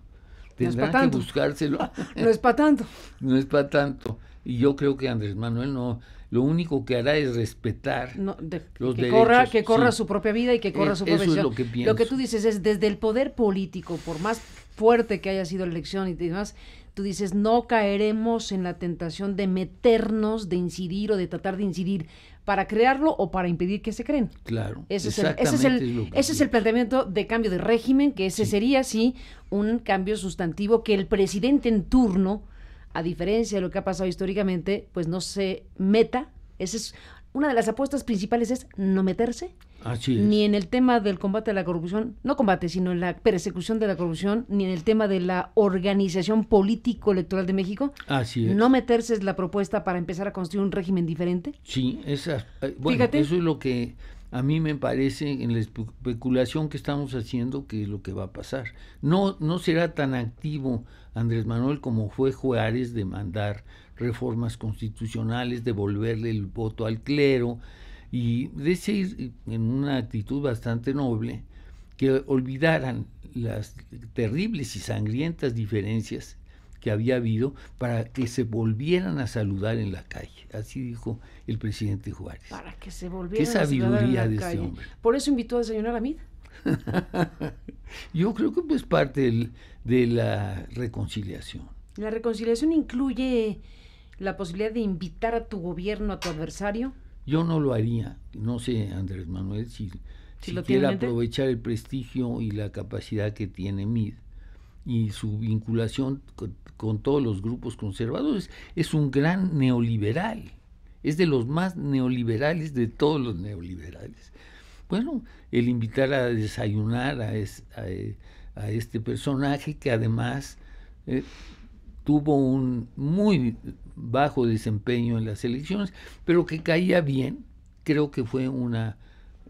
S2: Tendrán que buscárselo.
S1: No es para tanto.
S2: No es para tanto. Y yo creo que Andrés Manuel no, lo único que hará es respetar los derechos.
S1: Que corra
S2: sí.
S1: su propia vida y que corra su propia
S2: Eso
S1: decisión.
S2: es lo que pienso.
S1: Lo que tú dices es, desde el poder político, por más fuerte que haya sido la elección y demás, tú dices, no caeremos en la tentación de meternos, de incidir o de tratar de incidir para crearlo o para impedir que se creen.
S2: Claro,
S1: ese es el planteamiento de cambio de régimen, que ese sería, sí, un cambio sustantivo que el presidente en turno, a diferencia de lo que ha pasado históricamente, pues no se meta. Esa es una de las apuestas principales, es no meterse.
S2: Así es.
S1: Ni en el tema del combate a la corrupción, no combate, sino en la persecución de la corrupción, ni en el tema de la organización político-electoral de México.
S2: Así es.
S1: No meterse es la propuesta para empezar a construir un régimen diferente.
S2: Sí, Fíjate. Eso es lo que a mí me parece en la especulación que estamos haciendo, que es lo que va a pasar. No será tan activo Andrés Manuel como fue Juárez de mandar reformas constitucionales, devolverle el voto al clero y decir en una actitud bastante noble que olvidaran las terribles y sangrientas diferencias que había habido para que se volvieran a saludar en la calle. Así dijo el presidente Juárez.
S1: Para que se volvieran
S2: a saludar en la calle. Qué sabiduría de
S1: ese
S2: hombre.
S1: Por eso invitó a desayunar a Meade.
S2: Yo creo que pues parte de la reconciliación.
S1: La reconciliación incluye la posibilidad de invitar a tu gobierno, a tu adversario.
S2: Yo no lo haría. No sé, Andrés Manuel, si quiere aprovechar el prestigio y la capacidad que tiene Meade y su vinculación con todos los grupos conservadores. Es un gran neoliberal. Es de los más neoliberales de todos los neoliberales. Bueno, el invitar a desayunar a este personaje que además tuvo un muy bajo desempeño en las elecciones, pero que caía bien, creo que fue una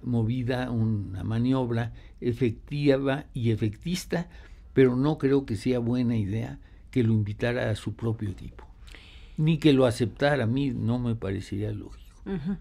S2: movida, una maniobra efectiva y efectista, pero no creo que sea buena idea que lo invitara a su propio equipo, ni que lo aceptara. A mí no me parecería lógico.
S1: Uh-huh.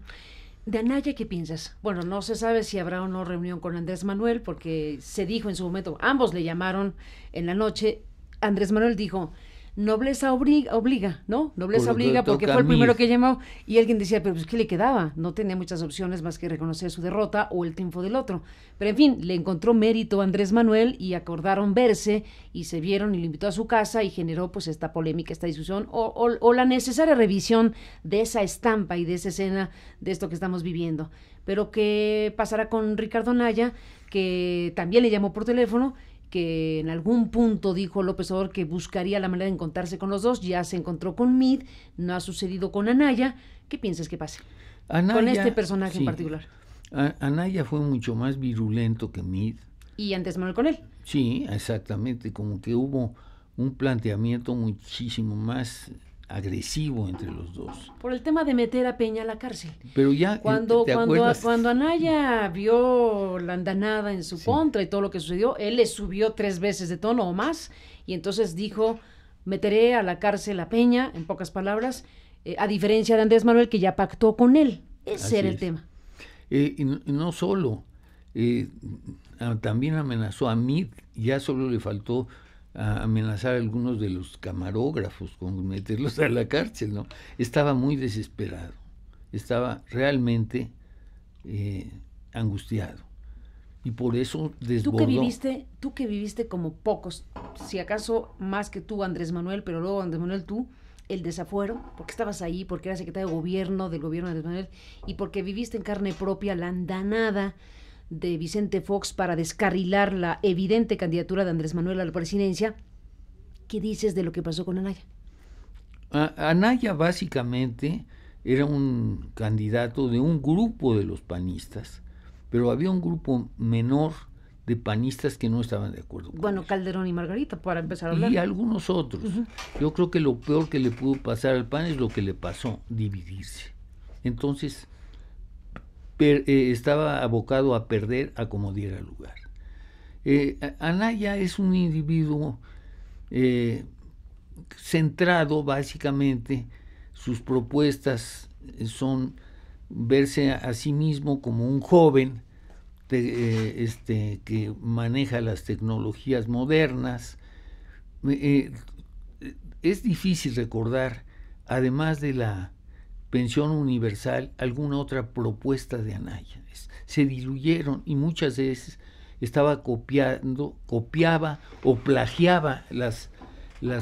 S1: De Anaya, ¿qué piensas? Bueno, no se sabe si habrá o no reunión con Andrés Manuel, porque se dijo en su momento, ambos le llamaron en la noche. Andrés Manuel dijo, nobleza obliga, ¿no? Nobleza obliga, porque fue el primero que llamó, y alguien decía, pero pues ¿qué le quedaba? No tenía muchas opciones más que reconocer su derrota o el triunfo del otro. Pero en fin, le encontró mérito a Andrés Manuel y acordaron verse y se vieron y lo invitó a su casa y generó pues esta polémica, esta discusión o la necesaria revisión de esa estampa y de esa escena de esto que estamos viviendo. Pero ¿qué pasará con Ricardo Anaya, que también le llamó por teléfono, que en algún punto dijo López Obrador que buscaría la manera de encontrarse con los dos? Ya se encontró con Meade, no ha sucedido con Anaya. ¿Qué piensas que pase con este personaje en particular?
S2: Anaya fue mucho más virulento que Meade.
S1: ¿Y Andrés Manuel con él?
S2: Sí, exactamente, como que hubo un planteamiento muchísimo más agresivo entre los dos.
S1: Por el tema de meter a Peña a la cárcel.
S2: Pero ya,
S1: cuando Anaya vio la andanada en su contra y todo lo que sucedió, él le subió 3 veces de tono o más, y entonces dijo, meteré a la cárcel a Peña, en pocas palabras, a diferencia de Andrés Manuel, que ya pactó con él. Ese era el tema.
S2: Y no solo, también amenazó a Meade, ya solo le faltó a amenazar a algunos de los camarógrafos con meterlos a la cárcel, ¿no? Estaba muy desesperado, estaba realmente angustiado. Y por eso desbordó.
S1: Tú que viviste como pocos, si acaso más que tú, Andrés Manuel, pero luego Andrés Manuel tú, el desafuero, porque estabas ahí, porque eras secretario de gobierno del gobierno de Andrés Manuel, y porque viviste en carne propia la andanada de Vicente Fox para descarrilar la evidente candidatura de Andrés Manuel a la presidencia. ¿Qué dices de lo que pasó con Anaya?
S2: Anaya básicamente era un candidato de un grupo de los panistas, pero había un grupo menor de panistas que no estaban de acuerdo con
S1: Bueno,
S2: él.
S1: Calderón y Margarita, para empezar a hablar.
S2: Y algunos otros. Yo creo que lo peor que le pudo pasar al PAN es lo que le pasó, dividirse. Entonces, estaba abocado a perder a como diera lugar. Anaya es un individuo centrado básicamente, sus propuestas son verse a sí mismo como un joven que maneja las tecnologías modernas. Es difícil recordar, además de la pensión universal, alguna otra propuesta de Anaya. Se diluyeron y muchas veces copiaba o plagiaba las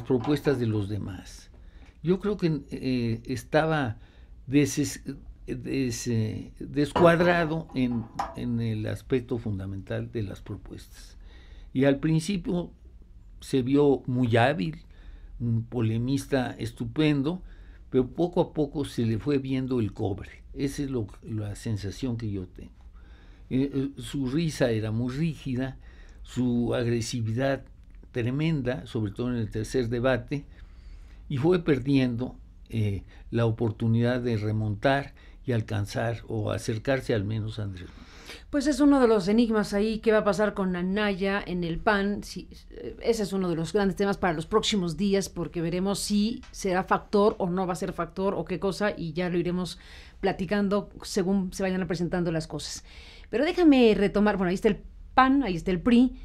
S2: propuestas de los demás. Yo creo que estaba descuadrado en el aspecto fundamental de las propuestas. Y al principio se vio muy hábil, un polemista estupendo, pero poco a poco se le fue viendo el cobre. Esa es la sensación que yo tengo. Su risa era muy rígida, su agresividad tremenda, sobre todo en el tercer debate, y fue perdiendo la oportunidad de remontar y alcanzar o acercarse al menos a Andrés Manuel.
S1: Pues es uno de los enigmas ahí, qué va a pasar con Anaya en el PAN. Ese es uno de los grandes temas para los próximos días, porque veremos si será factor o no va a ser factor o qué cosa, y ya lo iremos platicando según se vayan presentando las cosas. Pero déjame retomar, bueno, ahí está el PAN, ahí está el PRI,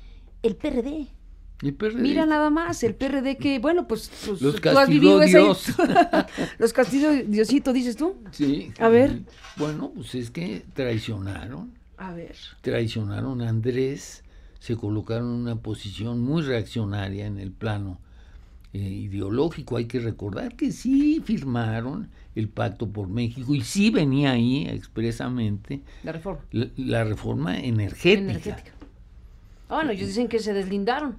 S1: el PRD.
S2: El PRD.
S1: Mira nada más, el PRD que, bueno, pues
S2: los castigó Dios.
S1: Los castigó Diosito, dices tú.
S2: Sí.
S1: A ver.
S2: Bueno, pues es que traicionaron.
S1: A ver.
S2: Traicionaron a Andrés, se colocaron en una posición muy reaccionaria en el plano ideológico. Hay que recordar que sí firmaron el Pacto por México y sí venía ahí expresamente la reforma energética.
S1: Bueno, ellos dicen que se deslindaron.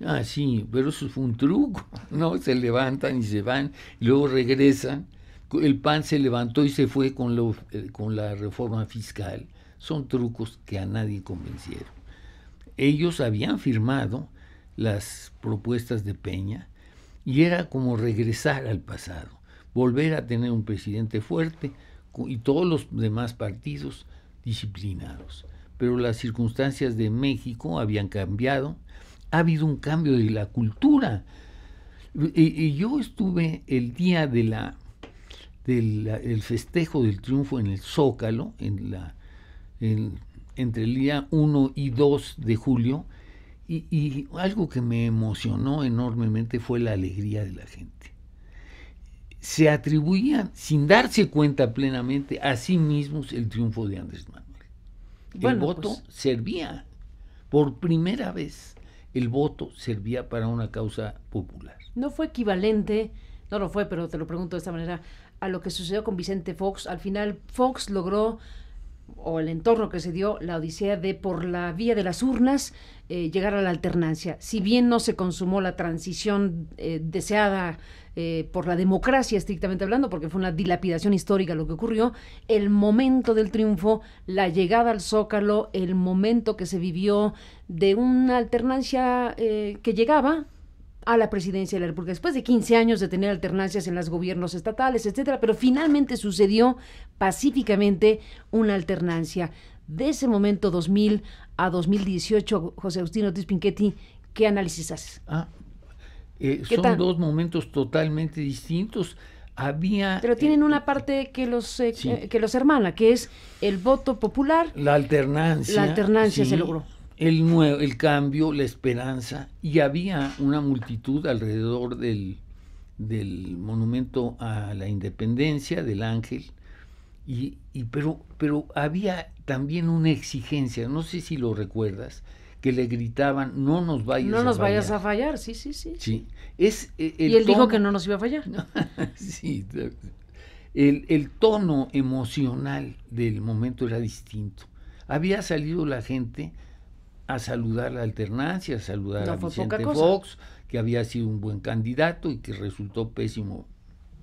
S2: Ah, sí, pero eso fue un truco, ¿no? Se levantan y se van, y luego regresan. El PAN se levantó y se fue con la reforma fiscal. Son trucos que a nadie convencieron. Ellos habían firmado las propuestas de Peña y era como regresar al pasado, volver a tener un presidente fuerte y todos los demás partidos disciplinados. Pero las circunstancias de México habían cambiado, ha habido un cambio de la cultura. Y yo estuve el día del festejo del triunfo en el Zócalo, entre el día 1 y 2 de julio, y algo que me emocionó enormemente fue la alegría de la gente. Se atribuían, sin darse cuenta plenamente, a sí mismos el triunfo de Andrés Manuel. El voto servía, por primera vez, el voto servía para una causa popular.
S1: No fue equivalente, no lo fue, pero te lo pregunto de esta manera, a lo que sucedió con Vicente Fox. Al final Fox logró, o el entorno que se dio, la odisea de por la vía de las urnas llegar a la alternancia. Si bien no se consumó la transición deseada por la democracia estrictamente hablando, porque fue una dilapidación histórica lo que ocurrió, el momento del triunfo, la llegada al Zócalo, el momento que se vivió de una alternancia que llegaba a la presidencia de la República, después de 15 años de tener alternancias en los gobiernos estatales, etcétera, pero finalmente sucedió pacíficamente una alternancia. De ese momento 2000 a 2018, José Agustín Ortiz Pinchetti, ¿qué análisis haces?
S2: Son dos momentos totalmente distintos.
S1: Pero tienen una parte que los hermana, que es el voto popular.
S2: La alternancia
S1: sí, se logró.
S2: el cambio, la esperanza, y había una multitud alrededor del monumento a la independencia, del Ángel, pero había también una exigencia, no sé si lo recuerdas, que le gritaban, no nos vayas
S1: a fallar, sí.
S2: Sí.
S1: Y él dijo que no nos iba a fallar.
S2: Sí, el tono emocional del momento era distinto. Había salido la gente a saludar la alternancia, a saludar a Vicente Fox, que había sido un buen candidato y que resultó pésimo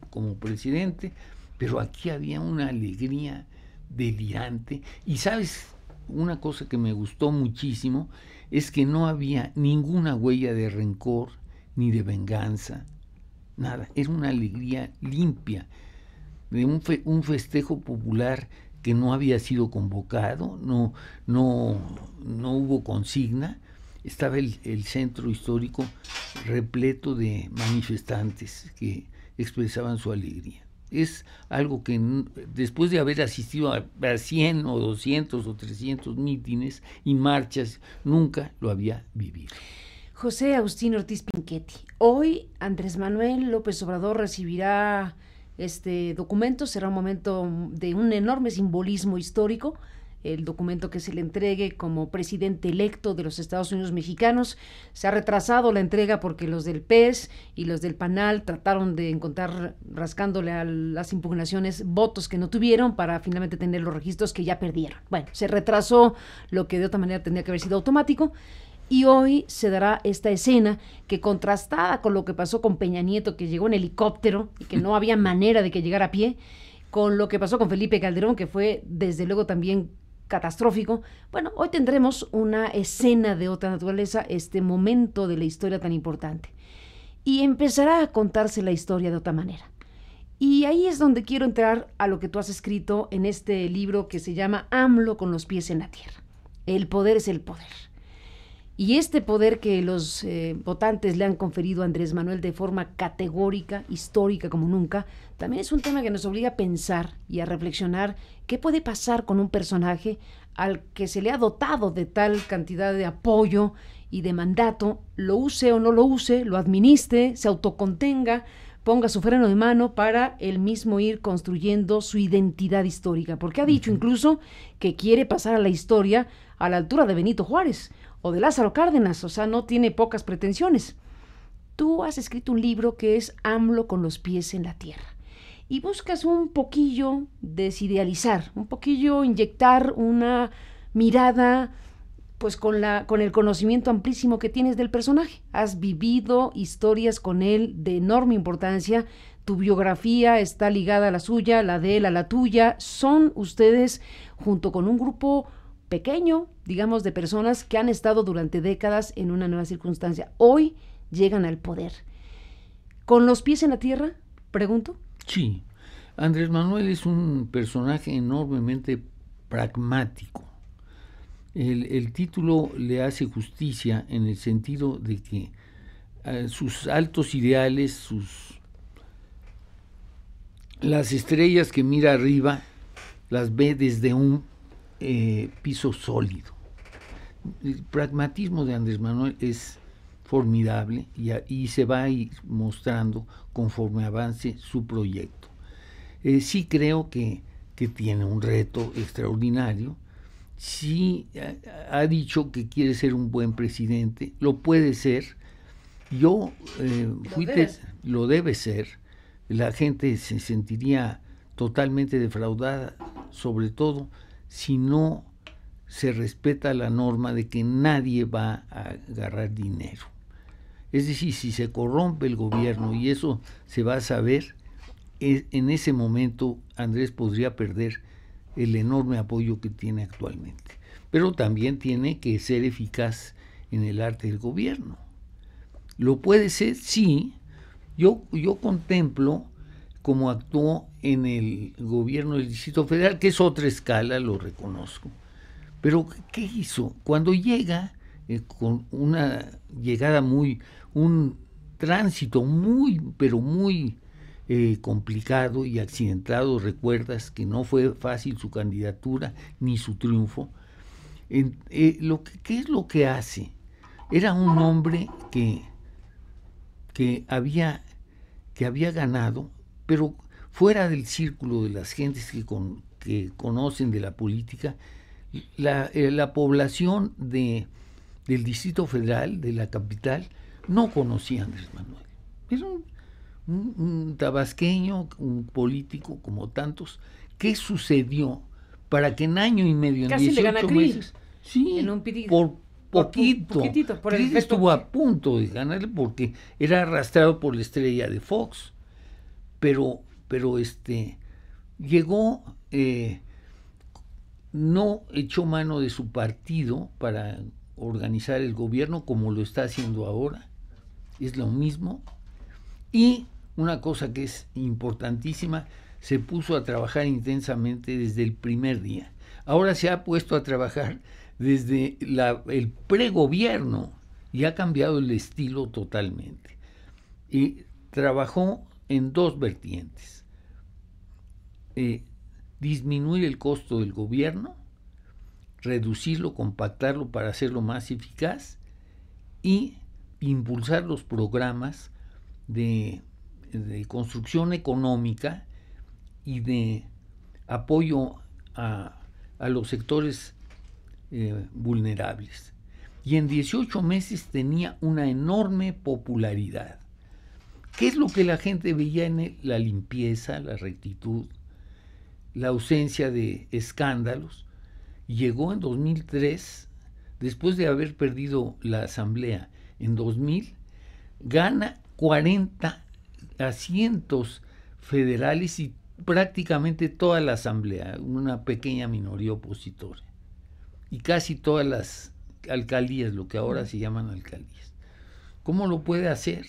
S2: como presidente, pero aquí había una alegría delirante. Y sabes, una cosa que me gustó muchísimo es que no había ninguna huella de rencor ni de venganza, nada, era una alegría limpia, de un festejo popular que no había sido convocado, no hubo consigna. Estaba el centro histórico repleto de manifestantes que expresaban su alegría. Es algo que después de haber asistido a 100 o 200 o 300 mítines y marchas, nunca lo había vivido.
S1: José Agustín Ortiz Pinchetti, hoy Andrés Manuel López Obrador recibirá este documento, será un momento de un enorme simbolismo histórico, el documento que se le entregue como presidente electo de los Estados Unidos mexicanos. Se ha retrasado la entrega porque los del PES y los del PANAL trataron de encontrar, rascándole a las impugnaciones, votos que no tuvieron para finalmente tener los registros que ya perdieron. Bueno, se retrasó lo que de otra manera tendría que haber sido automático. Y hoy se dará esta escena que, contrastada con lo que pasó con Peña Nieto, que llegó en helicóptero y que no había manera de que llegara a pie, con lo que pasó con Felipe Calderón, que fue desde luego también catastrófico. Bueno, hoy tendremos una escena de otra naturaleza, este momento de la historia tan importante. Y empezará a contarse la historia de otra manera. Y ahí es donde quiero entrar a lo que tú has escrito en este libro que se llama AMLO con los pies en la tierra. El poder es el poder. Y este poder que los votantes le han conferido a Andrés Manuel de forma categórica, histórica como nunca, también es un tema que nos obliga a pensar y a reflexionar qué puede pasar con un personaje al que se le ha dotado de tal cantidad de apoyo y de mandato, lo use o no lo use, lo administre, se autocontenga, ponga su freno de mano para él mismo ir construyendo su identidad histórica, porque ha dicho incluso que quiere pasar a la historia a la altura de Benito Juárez o de Lázaro Cárdenas, o sea, no tiene pocas pretensiones. Tú has escrito un libro que es AMLO con los pies en la tierra y buscas un poquillo desidealizar, un poquillo inyectar una mirada pues con el conocimiento amplísimo que tienes del personaje. Has vivido historias con él de enorme importancia, tu biografía está ligada a la suya, la de él a la tuya. Son ustedes, junto con un grupo pequeño, digamos, de personas que han estado durante décadas en una nueva circunstancia. Hoy llegan al poder. ¿Con los pies en la tierra? Pregunto.
S2: Sí, Andrés Manuel es un personaje enormemente pragmático. El título le hace justicia en el sentido de que sus altos ideales, las estrellas que mira arriba, las ve desde un piso sólido. El pragmatismo de Andrés Manuel es formidable y se va a ir mostrando conforme avance su proyecto. Sí creo que tiene un reto extraordinario. Sí ha dicho que quiere ser un buen presidente, lo puede ser. Yo lo debe ser. La gente se sentiría totalmente defraudada, sobre todo si no se respeta la norma de que nadie va a agarrar dinero. Es decir, si se corrompe el gobierno, y eso se va a saber, en ese momento Andrés podría perder el enorme apoyo que tiene actualmente. Pero también tiene que ser eficaz en el arte del gobierno. ¿Lo puede ser? Sí. Yo contemplo cómo actuó en el gobierno del Distrito Federal, que es otra escala, lo reconozco. Pero, ¿qué hizo? Cuando llega, con una llegada un tránsito pero muy complicado y accidentado, recuerdas que no fue fácil su candidatura ni su triunfo, ¿Qué es lo que hace? Era un hombre que había ganado, pero fuera del círculo de las gentes que conocen de la política, la población del Distrito Federal, de la capital, no conocía a Andrés Manuel. Era un tabasqueño, un político como tantos. ¿Qué sucedió para que en año y medio, en
S1: casi
S2: 18 meses, sí,
S1: en un
S2: por poquito,
S1: por
S2: Krill estuvo a punto de ganarle porque era arrastrado por la estrella de Fox, pero llegó, no echó mano de su partido para organizar el gobierno como lo está haciendo ahora, es lo mismo. Y una cosa que es importantísima, se puso a trabajar intensamente desde el primer día. Ahora se ha puesto a trabajar desde el pregobierno y ha cambiado el estilo totalmente. Y trabajó en dos vertientes. Disminuir el costo del gobierno, reducirlo, compactarlo para hacerlo más eficaz y impulsar los programas de construcción económica y de apoyo a los sectores vulnerables. Y en 18 meses tenía una enorme popularidad. ¿Qué es lo que la gente veía en él? La limpieza, la rectitud, la ausencia de escándalos. Llegó en 2003, después de haber perdido la asamblea en 2000, gana 40 asientos federales y prácticamente toda la asamblea, una pequeña minoría opositora, y casi todas las alcaldías, lo que ahora se llaman alcaldías. ¿Cómo lo puede hacer?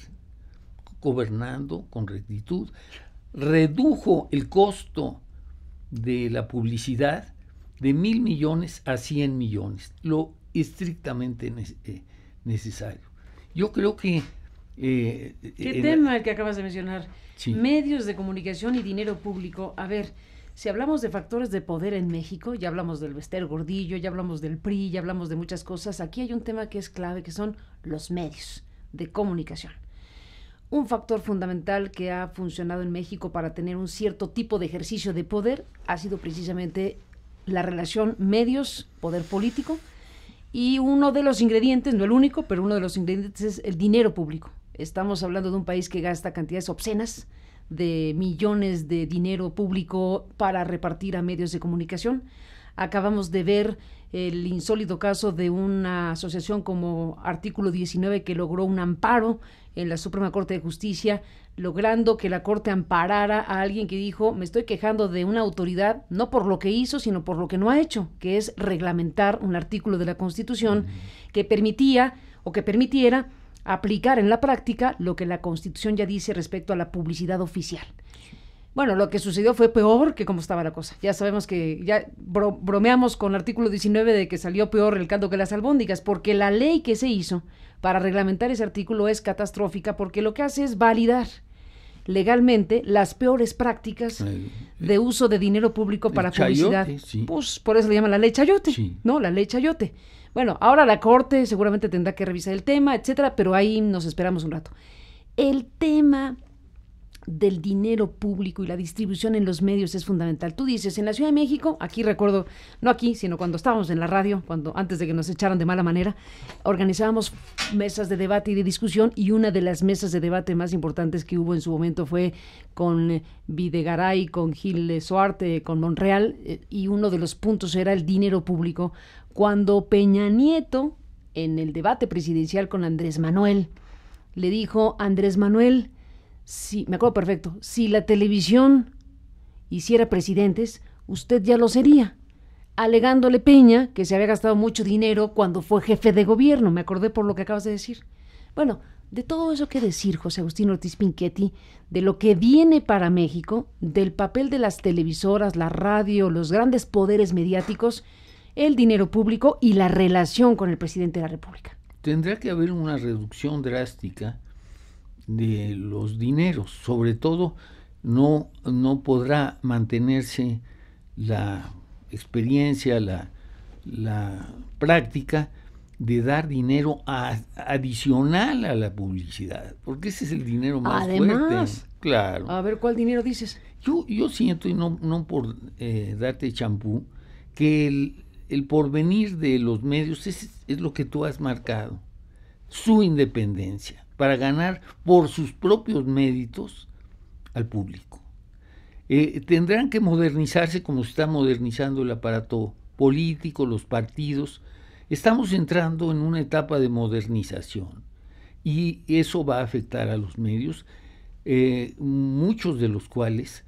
S2: Gobernando con rectitud. Redujo el costo de la publicidad de 1,000 millones a 100 millones, lo estrictamente necesario. Yo creo que...
S1: ¿Qué tema el que acabas de mencionar?
S2: Sí.
S1: Medios de comunicación y dinero público. A ver, si hablamos de factores de poder en México, ya hablamos del Bester Gordillo, ya hablamos del PRI, ya hablamos de muchas cosas. Aquí hay un tema que es clave, que son los medios de comunicación. Un factor fundamental que ha funcionado en México para tener un cierto tipo de ejercicio de poder ha sido precisamente la relación medios-poder político, y uno de los ingredientes, no el único, pero uno de los ingredientes es el dinero público. Estamos hablando de un país que gasta cantidades obscenas de millones de dinero público para repartir a medios de comunicación. Acabamos de ver el insólito caso de una asociación como Artículo 19 que logró un amparo en la Suprema Corte de Justicia, logrando que la Corte amparara a alguien que dijo: me estoy quejando de una autoridad no por lo que hizo, sino por lo que no ha hecho, que es reglamentar un artículo de la Constitución que permitía o que permitiera aplicar en la práctica lo que la Constitución ya dice respecto a la publicidad oficial. Bueno, lo que sucedió fue peor que cómo estaba la cosa. Ya sabemos que ya bromeamos con el artículo 19 de que salió peor el caldo que las albóndigas, porque la ley que se hizo para reglamentar ese artículo es catastrófica, porque lo que hace es validar legalmente las peores prácticas de uso de dinero público para publicidad.
S2: Chayote, sí.
S1: Pues por eso le llaman la ley Chayote,
S2: sí.
S1: ¿no? La ley Chayote. Bueno, ahora la Corte seguramente tendrá que revisar el tema, etcétera, pero ahí nos esperamos un rato. El tema del dinero público y la distribución en los medios es fundamental. Tú dices, en la Ciudad de México, aquí recuerdo, no aquí, sino cuando estábamos en la radio, antes de que nos echaran de mala manera, organizábamos mesas de debate y de discusión, y una de las mesas de debate más importantes que hubo en su momento fue con Videgaray, con Gil Suarte, con Monreal, y uno de los puntos era el dinero público. Cuando Peña Nieto, en el debate presidencial con Andrés Manuel, le dijo: Andrés Manuel, sí, me acuerdo perfecto, si la televisión hiciera presidentes, usted ya lo sería, alegándole Peña que se había gastado mucho dinero cuando fue jefe de gobierno. Me acordé por lo que acabas de decir. Bueno, de todo eso que decir, José Agustín Ortiz Pinchetti, de lo que viene para México, del papel de las televisoras, la radio, los grandes poderes mediáticos, el dinero público y la relación con el presidente de la República.
S2: Tendrá que haber una reducción drástica de los dineros, sobre todo no podrá mantenerse la experiencia, la práctica de dar dinero adicional a la publicidad, porque ese es el dinero más fuerte. Claro.
S1: A ver, ¿cuál dinero dices?
S2: Yo siento, y no por darte champú, que el porvenir de los medios es lo que tú has marcado, su independencia, para ganar por sus propios méritos al público. Tendrán que modernizarse como se está modernizando el aparato político, los partidos. Estamos entrando en una etapa de modernización y eso va a afectar a los medios, muchos de los cuales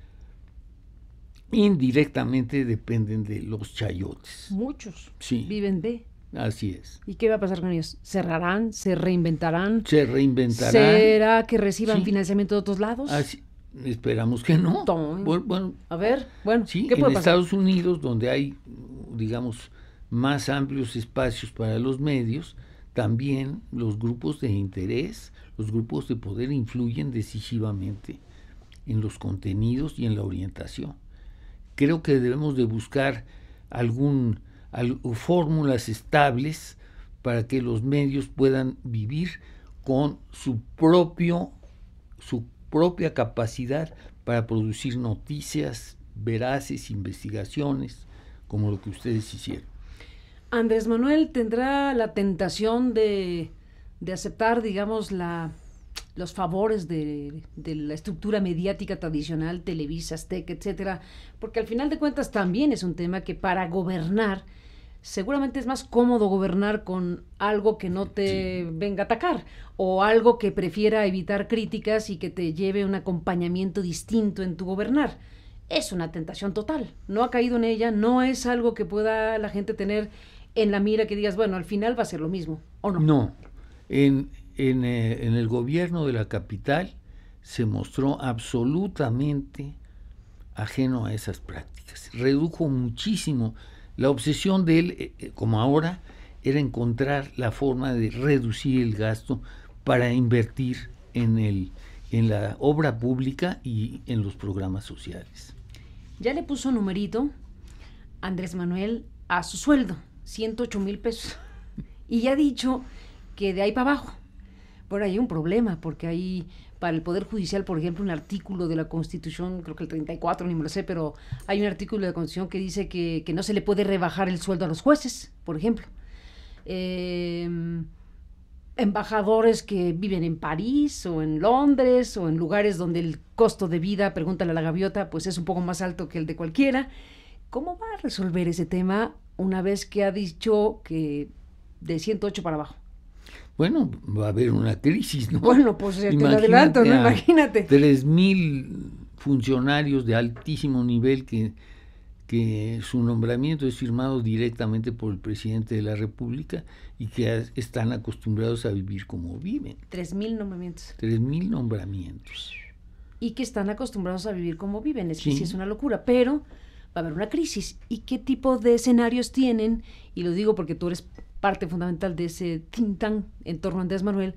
S2: indirectamente dependen de los chayotes.
S1: Muchos.
S2: Sí.
S1: Viven de.
S2: Así es.
S1: ¿Y qué va a pasar con ellos? ¿Cerrarán? ¿Se reinventarán?
S2: Se reinventarán.
S1: ¿Será que reciban financiamiento de otros lados?
S2: Así, esperamos que no.
S1: Bueno, a ver, bueno,
S2: sí,
S1: ¿qué puede pasar?
S2: En Estados Unidos, donde hay, digamos, más amplios espacios para los medios, también los grupos de interés, los grupos de poder influyen decisivamente en los contenidos y en la orientación. Creo que debemos de buscar fórmulas estables para que los medios puedan vivir con su propia capacidad para producir noticias veraces, investigaciones, como lo que ustedes hicieron.
S1: Andrés Manuel tendrá la tentación de aceptar, digamos, los favores de la estructura mediática tradicional, Televisa, Azteca, etcétera, porque al final de cuentas también es un tema que para gobernar, seguramente es más cómodo gobernar con algo que no te venga a atacar, o algo que prefiera evitar críticas y que te lleve un acompañamiento distinto en tu gobernar. Es una tentación total, no ha caído en ella, no es algo que pueda la gente tener en la mira que digas, bueno, al final va a ser lo mismo, ¿o no?
S2: No, en el gobierno de la capital se mostró absolutamente ajeno a esas prácticas. Redujo muchísimo. La obsesión de él, como ahora, era encontrar la forma de reducir el gasto para invertir en la obra pública y en los programas sociales.
S1: Ya le puso numerito Andrés Manuel a su sueldo, 108,000 pesos. Y ya ha dicho que de ahí para abajo. Bueno, hay un problema, porque hay para el Poder Judicial, por ejemplo, un artículo de la Constitución, creo que el 34, ni me lo sé, pero hay un artículo de la Constitución que dice que no se le puede rebajar el sueldo a los jueces, por ejemplo. Embajadores que viven en París o en Londres o en lugares donde el costo de vida, pregúntale a la gaviota, pues es un poco más alto que el de cualquiera. ¿Cómo va a resolver ese tema una vez que ha dicho que de 108 para abajo?
S2: Bueno, va a haber una crisis, ¿no?
S1: Bueno, pues te lo adelanto, ¿no? Imagínate.
S2: 3,000 funcionarios de altísimo nivel que su nombramiento es firmado directamente por el presidente de la República y que están acostumbrados a vivir como viven.
S1: 3,000 nombramientos.
S2: 3,000 nombramientos.
S1: Y que están acostumbrados a vivir como viven. Es que sí es una locura, pero va a haber una crisis. ¿Y qué tipo de escenarios tienen? Y lo digo porque tú eres parte fundamental de ese think tank en torno a Andrés Manuel.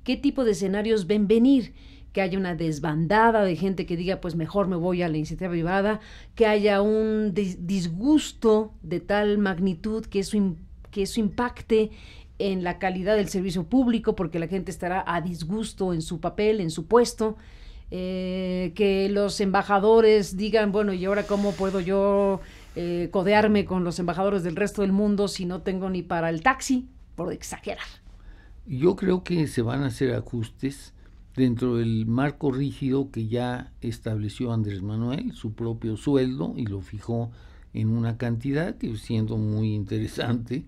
S1: ¿Qué tipo de escenarios ven venir? Que haya una desbandada de gente que diga, pues mejor me voy a la iniciativa privada, que haya un disgusto de tal magnitud que eso impacte en la calidad del servicio público, porque la gente estará a disgusto en su papel, en su puesto, que los embajadores digan, bueno, ¿y ahora cómo puedo yo codearme con los embajadores del resto del mundo si no tengo ni para el taxi? Por exagerar.
S2: Yo creo que se van a hacer ajustes dentro del marco rígido que ya estableció Andrés Manuel, su propio sueldo, y lo fijó en una cantidad que siendo muy interesante,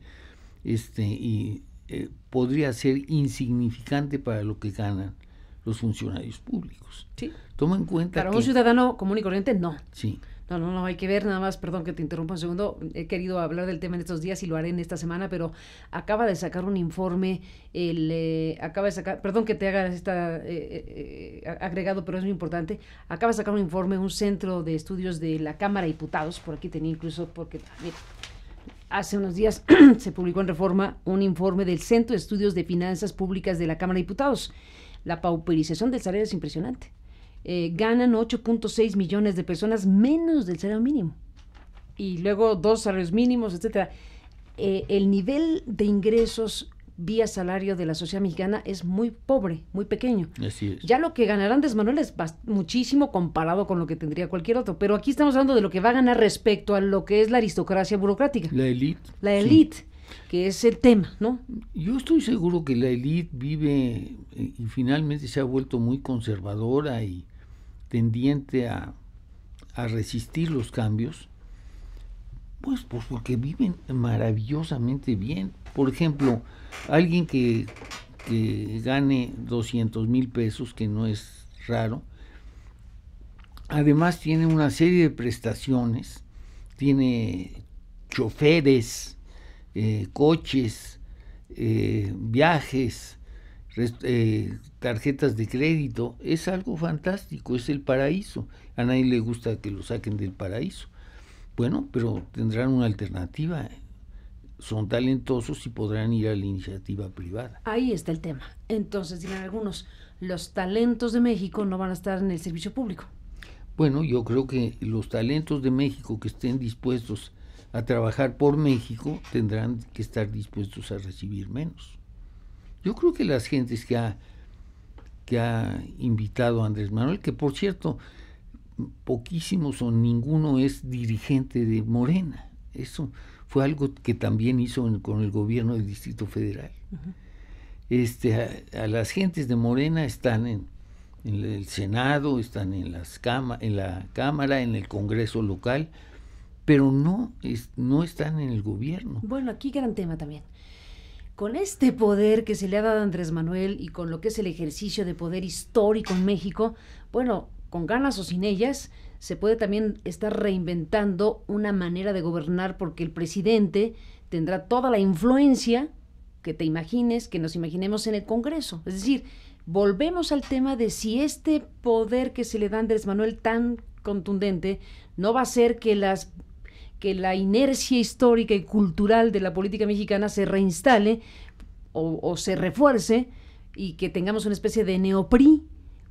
S2: podría ser insignificante para lo que ganan los funcionarios públicos.
S1: Sí.
S2: Toma en cuenta
S1: para un ciudadano común y corriente, no.
S2: Sí.
S1: No, hay que ver nada más, perdón que te interrumpa un segundo, he querido hablar del tema en estos días y lo haré en esta semana, pero acaba de sacar un informe, perdón que te haga agregado, pero es muy importante, acaba de sacar un informe, un centro de estudios de la Cámara de Diputados, por aquí tenía incluso, porque mira, hace unos días se publicó en Reforma un informe del Centro de Estudios de Finanzas Públicas de la Cámara de Diputados. La pauperización del salario es impresionante. Ganan 8.6 millones de personas menos del salario mínimo y luego 2 salarios mínimos, etcétera. el nivel de ingresos vía salario de la sociedad mexicana es muy pobre, muy pequeño.
S2: Así es.
S1: Ya lo que ganará Andrés Manuel es muchísimo comparado con lo que tendría cualquier otro, pero aquí estamos hablando de lo que va a ganar respecto a lo que es la aristocracia burocrática.
S2: La élite.
S1: La élite, sí, que es el tema, ¿no?
S2: Yo estoy seguro que la élite vive y finalmente se ha vuelto muy conservadora y tendiente a resistir los cambios, pues porque viven maravillosamente bien. Por ejemplo, alguien que gane 200,000 pesos, que no es raro, además tiene una serie de prestaciones, tiene choferes, coches, viajes, tarjetas de crédito. Es algo fantástico, es el paraíso. A nadie le gusta que lo saquen del paraíso. Bueno, pero tendrán una alternativa. Son talentosos y podrán ir a la iniciativa privada.
S1: Ahí está el tema. Entonces, dirán algunos, los talentos de México no van a estar en el servicio público.
S2: Bueno, yo creo que los talentos de México que estén dispuestos a trabajar por México tendrán que estar dispuestos a recibir menos. Yo creo que las gentes que ha invitado a Andrés Manuel, que por cierto, poquísimos o ninguno es dirigente de Morena. Eso fue algo que también hizo con el gobierno del Distrito Federal. A las gentes de Morena están en el Senado, están en la Cámara, en el Congreso local, pero no están en el gobierno.
S1: Bueno, aquí gran tema también. Con este poder que se le ha dado a Andrés Manuel y con lo que es el ejercicio de poder histórico en México, bueno, con ganas o sin ellas, se puede también estar reinventando una manera de gobernar, porque el presidente tendrá toda la influencia que te imagines, que nos imaginemos en el Congreso. Es decir, volvemos al tema de si este poder que se le da a Andrés Manuel tan contundente no va a hacer que la inercia histórica y cultural de la política mexicana se reinstale o se refuerce y que tengamos una especie de neopri,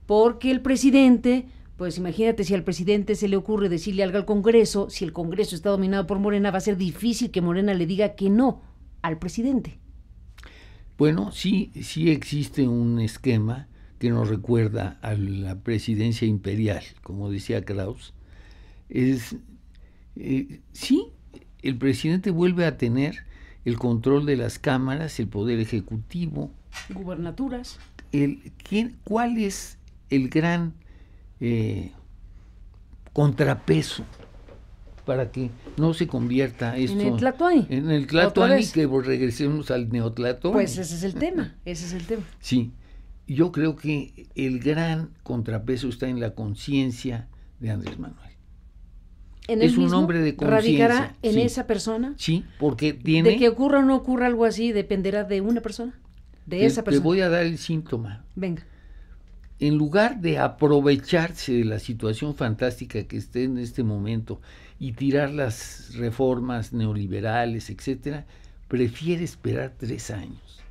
S1: porque el presidente, pues imagínate, si al presidente se le ocurre decirle algo al Congreso, si el Congreso está dominado por Morena, va a ser difícil que Morena le diga que no al presidente.
S2: Bueno, sí existe un esquema que nos recuerda a la presidencia imperial, como decía Krauss. Sí, el presidente vuelve a tener el control de las cámaras, el poder ejecutivo.
S1: Gubernaturas.
S2: ¿Cuál es el gran contrapeso para que no se convierta esto
S1: en el tlatoani?
S2: En el tlatoani, que regresemos al neotlatoani.
S1: Pues ese es el tema,
S2: Sí, yo creo que el gran contrapeso está en la conciencia de Andrés Manuel.
S1: Es un hombre de conciencia. ¿Radicará en esa persona?
S2: Sí, porque tiene...
S1: De que ocurra o no ocurra algo así, dependerá de una persona, esa persona.
S2: Te voy a dar el síntoma.
S1: Venga.
S2: En lugar de aprovecharse de la situación fantástica que esté en este momento y tirar las reformas neoliberales, etcétera, prefiere esperar 3 años.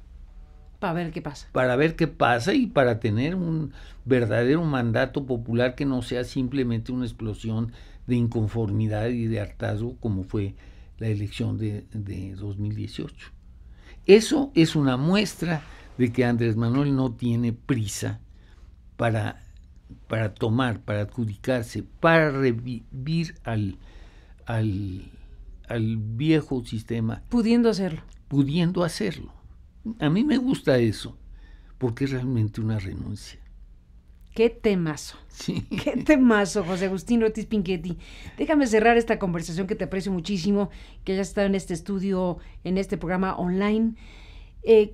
S1: Para ver qué pasa.
S2: Para ver qué pasa y para tener un verdadero mandato popular que no sea simplemente una explosión de inconformidad y de hartazgo como fue la elección de 2018. Eso es una muestra de que Andrés Manuel no tiene prisa para tomar, para adjudicarse, para revivir al viejo sistema.
S1: Pudiendo hacerlo.
S2: A mí me gusta eso, porque es realmente una renuncia.
S1: Qué temazo.
S2: Sí.
S1: Qué temazo, José Agustín Ortiz Pinchetti. Déjame cerrar esta conversación que te aprecio muchísimo, que hayas estado en este estudio, en este programa online,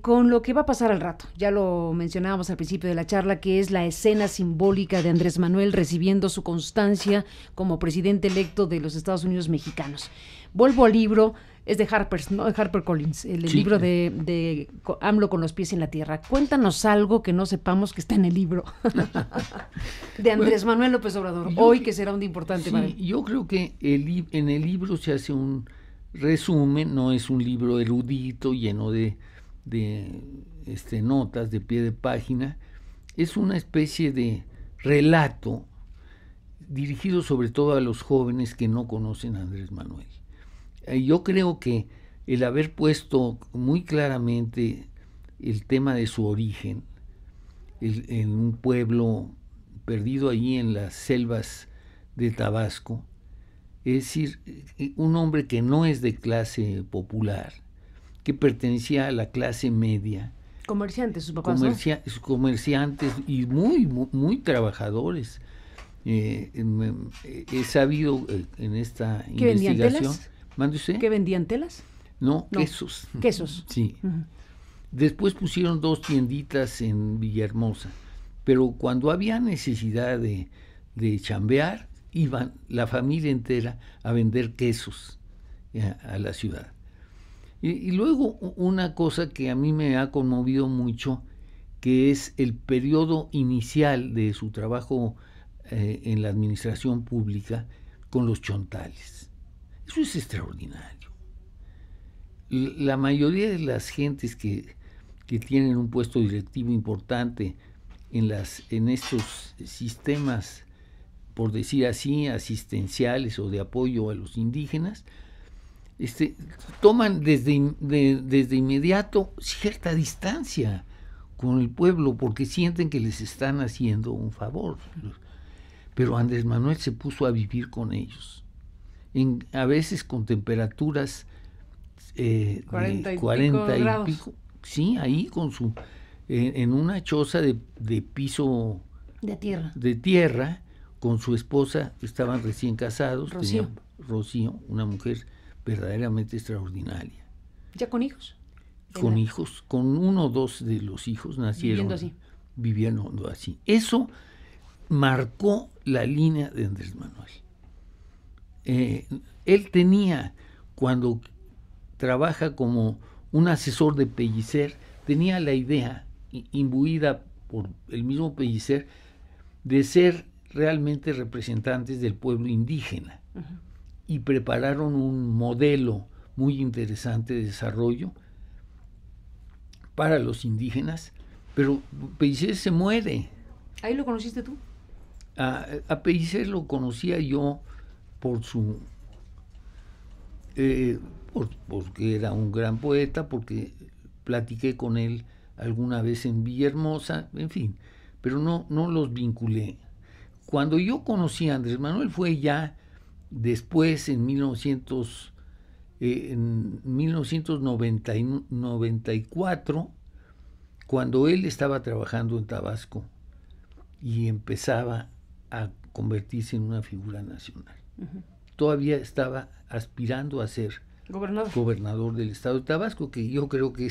S1: con lo que va a pasar al rato. Ya lo mencionábamos al principio de la charla, que es la escena simbólica de Andrés Manuel recibiendo su constancia como presidente electo de los Estados Unidos mexicanos. Vuelvo al libro, es de HarperCollins, el libro de AMLO con los pies en la tierra. Cuéntanos algo que no sepamos que está en el libro de Andrés Manuel López Obrador, hoy que será un día importante para él.
S2: Yo creo que en el libro se hace un resumen, no es un libro erudito lleno de notas de pie de página, es una especie de relato dirigido sobre todo a los jóvenes que no conocen a Andrés Manuel. Yo creo que el haber puesto muy claramente el tema de su origen en un pueblo perdido allí en las selvas de Tabasco, es decir, un hombre que no es de clase popular, que pertenecía a la clase media.
S1: Comerciantes, sus papás,
S2: comerciantes y muy trabajadores. He sabido en esta investigación.
S1: ¿Mande usted? ¿Qué vendían, telas?
S2: No, quesos.
S1: Quesos.
S2: Sí. Uh-huh. Después pusieron 2 tienditas en Villahermosa, pero cuando había necesidad de chambear, iban la familia entera a vender quesos a la ciudad. Y luego una cosa que a mí me ha conmovido mucho, que es el periodo inicial de su trabajo en la administración pública con los chontales. Eso es extraordinario. La mayoría de las gentes que tienen un puesto directivo importante en estos sistemas, por decir así, asistenciales o de apoyo a los indígenas, toman desde inmediato cierta distancia con el pueblo porque sienten que les están haciendo un favor. Pero Andrés Manuel se puso a vivir con ellos, a veces con temperaturas
S1: 40
S2: y pico, sí, ahí con su en una choza de piso
S1: de tierra,
S2: con su esposa, estaban recién casados, Rocío, una mujer verdaderamente extraordinaria.
S1: ¿Ya con hijos?
S2: Con hijos, con 1 o 2 de los hijos nacieron viviendo así. Eso marcó la línea de Andrés Manuel. Él tenía, cuando trabaja como un asesor de Pellicer, tenía la idea imbuida por el mismo Pellicer de ser realmente representantes del pueblo indígena. Uh-huh. Y prepararon un modelo muy interesante de desarrollo para los indígenas, pero Pellicer se muere.
S1: ¿Ahí lo conociste tú?
S2: A Pellicer lo conocía yo por su porque era un gran poeta, porque platiqué con él alguna vez en Villahermosa, en fin, pero no los vinculé. Cuando yo conocí a Andrés Manuel fue ya después, en 1994, cuando él estaba trabajando en Tabasco y empezaba a convertirse en una figura nacional. Uh-huh. Todavía estaba aspirando a ser gobernador del estado de Tabasco, que yo creo que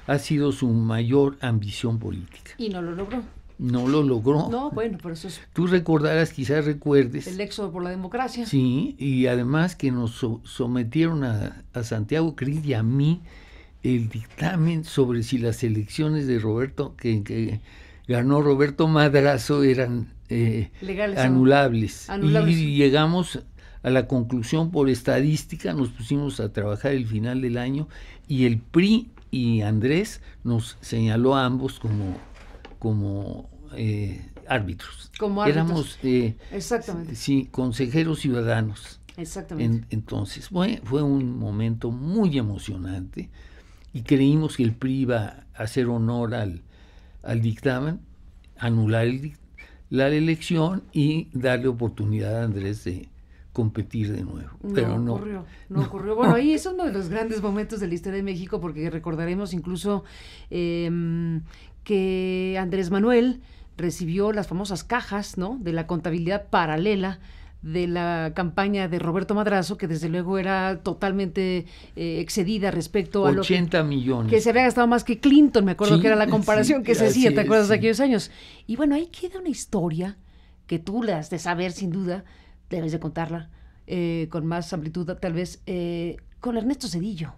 S2: ha sido su mayor ambición política.
S1: ¿Y no lo logró?
S2: No lo logró.
S1: No, bueno, por eso es...
S2: Tú recordarás, quizás recuerdes...
S1: El éxodo por la democracia.
S2: Sí, y además que nos sometieron a Santiago Krill y a mí el dictamen sobre si las elecciones de que ganó Roberto Madrazo eran anulables. Y llegamos a la conclusión por estadística, nos pusimos a trabajar el final del año y el PRI y Andrés nos señaló a ambos como árbitros.
S1: Como
S2: árbitros. Éramos
S1: exactamente.
S2: Sí, consejeros ciudadanos.
S1: Exactamente.
S2: Entonces, fue un momento muy emocionante y creímos que el PRI iba a hacer honor al dictamen, anular la elección y darle oportunidad a Andrés de competir de nuevo. Pero no
S1: ocurrió. Bueno, ahí es uno de los grandes momentos de la historia de México, porque recordaremos incluso que Andrés Manuel recibió las famosas cajas, ¿no?, de la contabilidad paralela de la campaña de Roberto Madrazo, que desde luego era totalmente excedida respecto a
S2: 80 millones.
S1: Que se había gastado más que Clinton, me acuerdo que era la comparación que se hacía, ¿te acuerdas de aquellos años? Y bueno, ahí queda una historia que tú la has de saber sin duda, debes de contarla con más amplitud tal vez, con Ernesto Zedillo.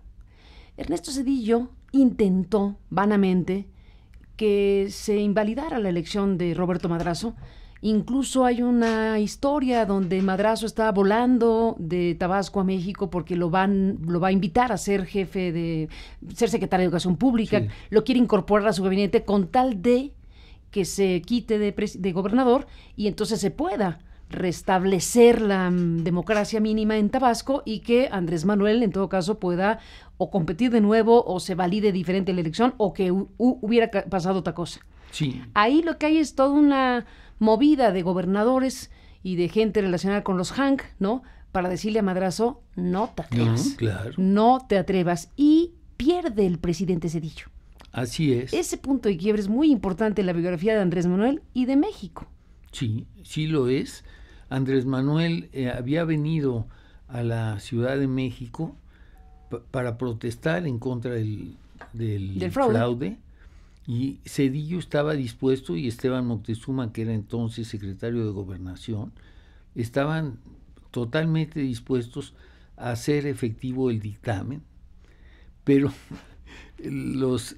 S1: Ernesto Zedillo intentó vanamente que se invalidara la elección de Roberto Madrazo. Incluso hay una historia donde Madrazo está volando de Tabasco a México porque lo va a invitar a ser ser secretario de Educación Pública, sí. Lo quiere incorporar a su gabinete con tal de que se quite de gobernador y entonces se pueda restablecer la democracia mínima en Tabasco y que Andrés Manuel, en todo caso, pueda o competir de nuevo o se valide diferente la elección o que hubiera pasado otra cosa.
S2: Sí.
S1: Ahí lo que hay es toda una movida de gobernadores y de gente relacionada con los Hank, ¿no? Para decirle a Madrazo, no te atrevas.
S2: No, claro.
S1: No te atrevas. Y pierde el presidente Zedillo.
S2: Así es.
S1: Ese punto de quiebre es muy importante en la biografía de Andrés Manuel y de México.
S2: Sí, sí lo es. Andrés Manuel había venido a la Ciudad de México para protestar en contra del fraude. Y Zedillo estaba dispuesto, y Esteban Moctezuma, que era entonces secretario de Gobernación, estaban totalmente dispuestos a hacer efectivo el dictamen, pero los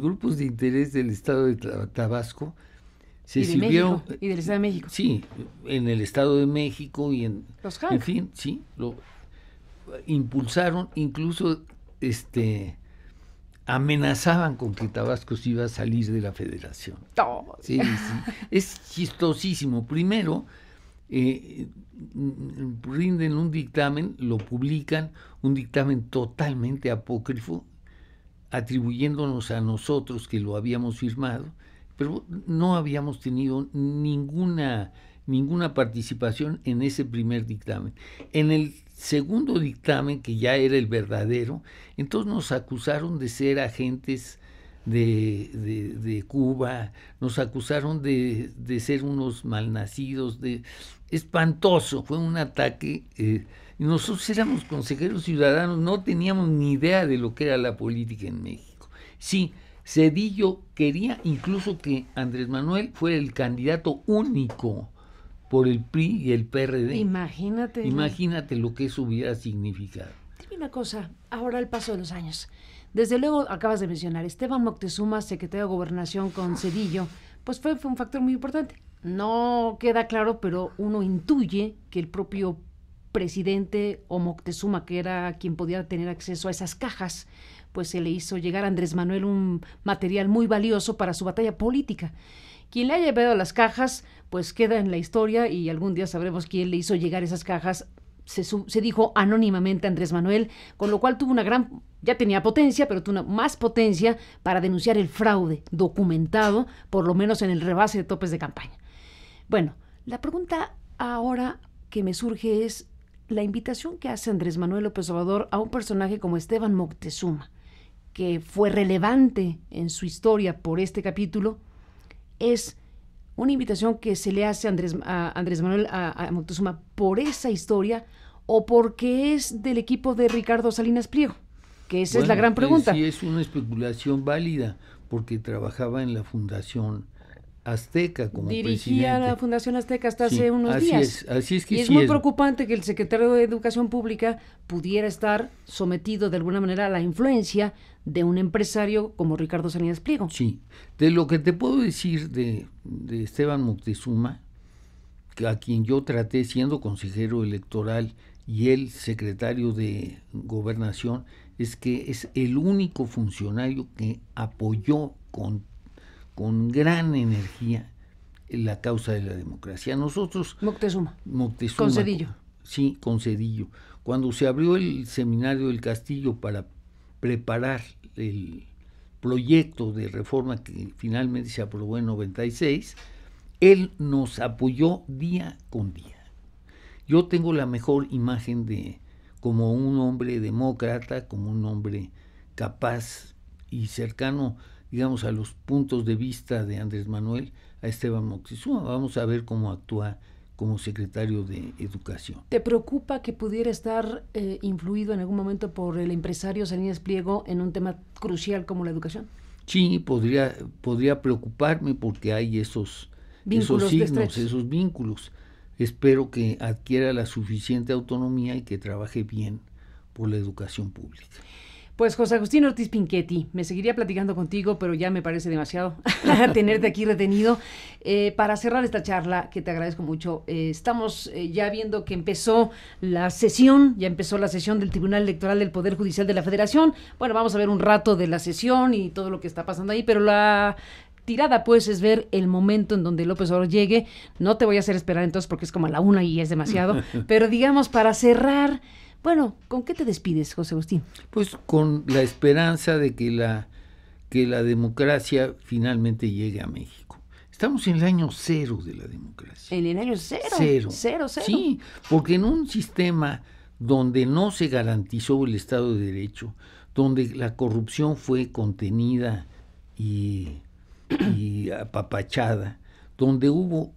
S2: grupos de interés del Estado de Tabasco se sirvieron...
S1: México, y del Estado de México.
S2: Sí, en el Estado de México y en...
S1: Los Hank.
S2: En fin, sí, lo impulsaron, incluso amenazaban con que Tabasco se iba a salir de la federación.
S1: Oh.
S2: Sí, sí. Es chistosísimo. Primero, rinden un dictamen, lo publican, un dictamen totalmente apócrifo, atribuyéndonos a nosotros que lo habíamos firmado, pero no habíamos tenido ninguna participación en ese primer dictamen. En el segundo dictamen, que ya era el verdadero, entonces nos acusaron de ser agentes de Cuba, nos acusaron de ser unos malnacidos, espantoso, fue un ataque. Nosotros éramos consejeros ciudadanos, no teníamos ni idea de lo que era la política en México. Sí, Zedillo quería incluso que Andrés Manuel fuera el candidato único por el PRI y el PRD. Imagínate lo que eso hubiera significado.
S1: Dime una cosa, ahora el paso de los años. Desde luego, acabas de mencionar, Esteban Moctezuma, secretario de Gobernación con Zedillo, pues fue un factor muy importante. No queda claro, pero uno intuye que el propio presidente o Moctezuma, que era quien podía tener acceso a esas cajas, pues se le hizo llegar a Andrés Manuel un material muy valioso para su batalla política. Quien le haya llevado las cajas, pues queda en la historia y algún día sabremos quién le hizo llegar esas cajas. Se dijo anónimamente Andrés Manuel, con lo cual tuvo ya tenía potencia, pero tuvo más potencia para denunciar el fraude documentado, por lo menos en el rebase de topes de campaña. Bueno, la pregunta ahora que me surge es la invitación que hace Andrés Manuel López Obrador a un personaje como Esteban Moctezuma, que fue relevante en su historia por este capítulo. Es una invitación que se le hace a Andrés Manuel a Moctezuma por esa historia o porque es del equipo de Ricardo Salinas Pliego, que esa es la gran pregunta.
S2: Sí, es una especulación válida porque trabajaba en la Fundación Azteca como presidente.
S1: Dirigía la Fundación Azteca hasta hace unos días.
S2: Así es que
S1: y es muy preocupante que el secretario de Educación Pública pudiera estar sometido de alguna manera a la influencia de un empresario como Ricardo Salinas Pliego.
S2: Sí, de lo que te puedo decir de Esteban Moctezuma, a quien yo traté siendo consejero electoral y él secretario de Gobernación, es que es el único funcionario que apoyó con gran energía la causa de la democracia. Nosotros...
S1: Moctezuma. Con Zedillo.
S2: Sí, con Zedillo. Cuando se abrió el seminario del Castillo para preparar el proyecto de reforma que finalmente se aprobó en 96, él nos apoyó día con día. Yo tengo la mejor imagen como un hombre demócrata, como un hombre capaz y cercano, digamos, a los puntos de vista de Andrés Manuel, a Esteban Moctezuma. Vamos a ver cómo actúa como secretario de Educación.
S1: ¿Te preocupa que pudiera estar influido en algún momento por el empresario Salinas Pliego en un tema crucial como la educación?
S2: Sí, podría preocuparme porque hay esos signos, esos vínculos. Espero que adquiera la suficiente autonomía y que trabaje bien por la educación pública.
S1: Pues José Agustín Ortiz Pinchetti, me seguiría platicando contigo, pero ya me parece demasiado tenerte aquí retenido. Para cerrar esta charla, que te agradezco mucho, estamos ya viendo que empezó la sesión del Tribunal Electoral del Poder Judicial de la Federación. Bueno, vamos a ver un rato de la sesión y todo lo que está pasando ahí, pero tirada pues es ver el momento en donde López Obrador llegue. No te voy a hacer esperar entonces porque es como a la 1 y es demasiado, pero digamos para cerrar, bueno, ¿con qué te despides, José Agustín?
S2: Pues con la esperanza de que la democracia finalmente llegue a México. Estamos en el año 0 de la democracia.
S1: En el año 0. Cero.
S2: Sí, porque en un sistema donde no se garantizó el Estado de Derecho, donde la corrupción fue contenida y apapachada, donde hubo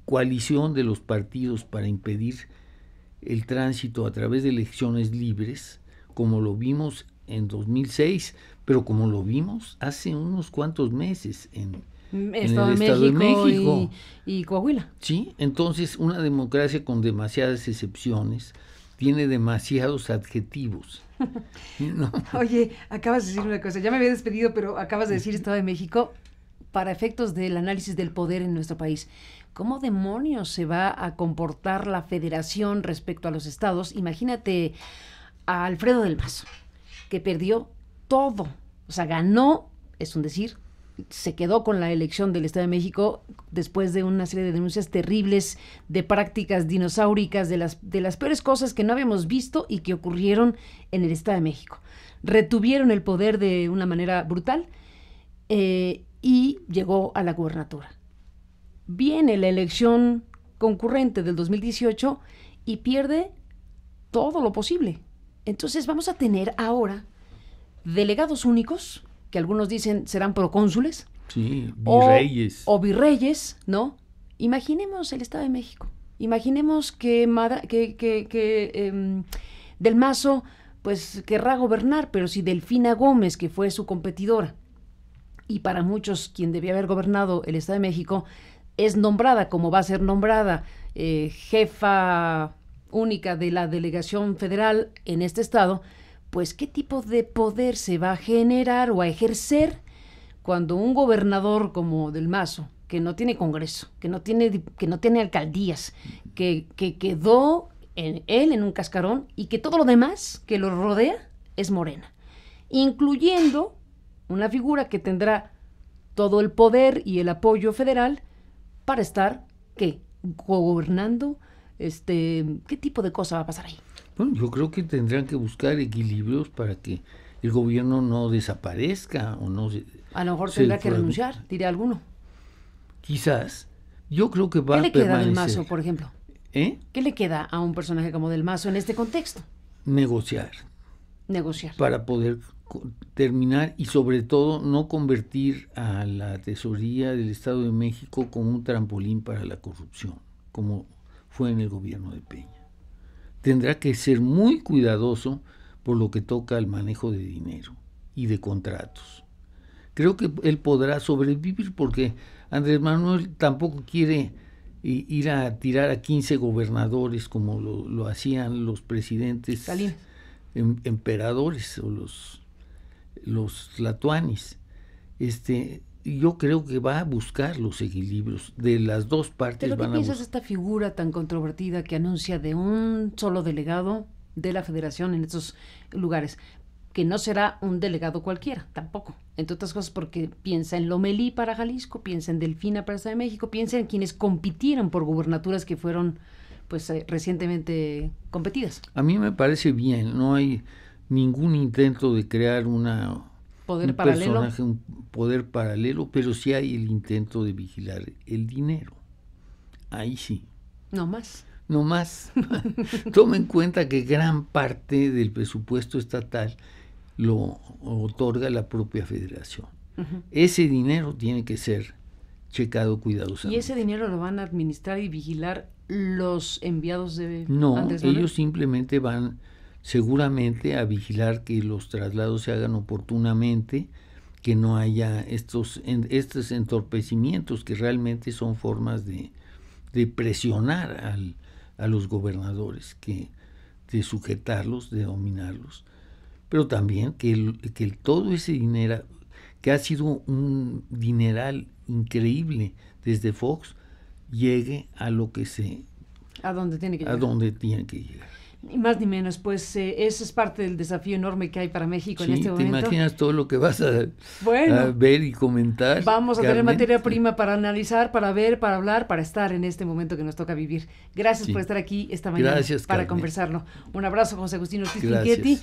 S2: coalición de los partidos para impedir el tránsito a través de elecciones libres, como lo vimos en 2006, pero como lo vimos hace unos cuantos meses en el Estado de México
S1: y Coahuila.
S2: Sí, entonces una democracia con demasiadas excepciones tiene demasiados adjetivos. ¿No?
S1: Oye, acabas de decir una cosa, ya me había despedido, pero acabas de decir Estado de México para efectos del análisis del poder en nuestro país. ¿Cómo demonios se va a comportar la federación respecto a los estados? Imagínate a Alfredo del Mazo, que perdió todo, o sea, ganó, es un decir, se quedó con la elección del Estado de México después de una serie de denuncias terribles, de prácticas dinosauricas, de las peores cosas que no habíamos visto y que ocurrieron en el Estado de México. Retuvieron el poder de una manera brutal y llegó a la gubernatura. Viene la elección concurrente del 2018 y pierde todo lo posible. Entonces vamos a tener ahora delegados únicos, que algunos dicen serán procónsules.
S2: Sí, virreyes.
S1: O virreyes, ¿no? Imaginemos el Estado de México. Imaginemos que Del Mazo pues querrá gobernar, pero si Delfina Gómez, que fue su competidora, y para muchos quien debía haber gobernado el Estado de México, es nombrada, como va a ser nombrada, jefa única de la delegación federal en este estado, pues ¿qué tipo de poder se va a generar o a ejercer cuando un gobernador como Del Mazo, que no tiene congreso, que no tiene alcaldías, que quedó él en un cascarón y que todo lo demás que lo rodea es Morena, incluyendo una figura que tendrá todo el poder y el apoyo federal para estar, ¿qué? Gobernando, ¿qué tipo de cosa va a pasar ahí?
S2: Bueno, yo creo que tendrán que buscar equilibrios para que el gobierno no desaparezca o no se...
S1: A lo mejor tendrá que renunciar, dirá alguno.
S2: Quizás. Yo creo que va a permanecer.
S1: ¿Qué le queda a Del Mazo, por ejemplo?
S2: ¿Eh?
S1: ¿Qué le queda a un personaje como Del Mazo en este contexto?
S2: Negociar. Para poder terminar y sobre todo no convertir a la tesorería del Estado de México como un trampolín para la corrupción, como fue en el gobierno de Peña. Tendrá que ser muy cuidadoso por lo que toca al manejo de dinero y de contratos. Creo que él podrá sobrevivir porque Andrés Manuel tampoco quiere ir a tirar a 15 gobernadores como lo hacían los presidentes emperadores o los tlatoanis. Yo creo que va a buscar los equilibrios de las dos partes.
S1: ¿Pero qué piensas de esta figura tan controvertida que anuncia de un solo delegado de la federación en estos lugares? Que no será un delegado cualquiera, tampoco. Entre otras cosas porque piensa en Lomelí para Jalisco, piensa en Delfina para el Estado de México, piensa en quienes compitieron por gubernaturas que fueron pues recientemente competidas.
S2: A mí me parece bien, no hay ningún intento de crear un personaje, un poder paralelo, pero sí hay el intento de vigilar el dinero. Ahí sí.
S1: No más.
S2: No más. Toma en cuenta que gran parte del presupuesto estatal lo otorga la propia federación. Uh-huh. Ese dinero tiene que ser checado cuidadosamente.
S1: ¿Y ese dinero lo van a administrar y vigilar los enviados de
S2: No,
S1: Andrés Manuel?
S2: Ellos simplemente van seguramente a vigilar que los traslados se hagan oportunamente, que no haya estos entorpecimientos que realmente son formas de presionar a los gobernadores, de sujetarlos, de dominarlos, pero también que todo ese dinero, que ha sido un dineral increíble desde Fox, llegue a lo que
S1: a donde tiene que llegar.
S2: A donde tiene que llegar.
S1: Ni más ni menos, pues eso es parte del desafío enorme que hay para México en este momento.
S2: ¿Te imaginas todo lo que vas a
S1: Bueno,
S2: ver y comentar?
S1: Vamos a tener materia prima para analizar, para ver, para hablar, para estar en este momento que nos toca vivir. Gracias por estar aquí esta mañana para conversarlo. Un abrazo, José Agustín Ortiz Pinchetti.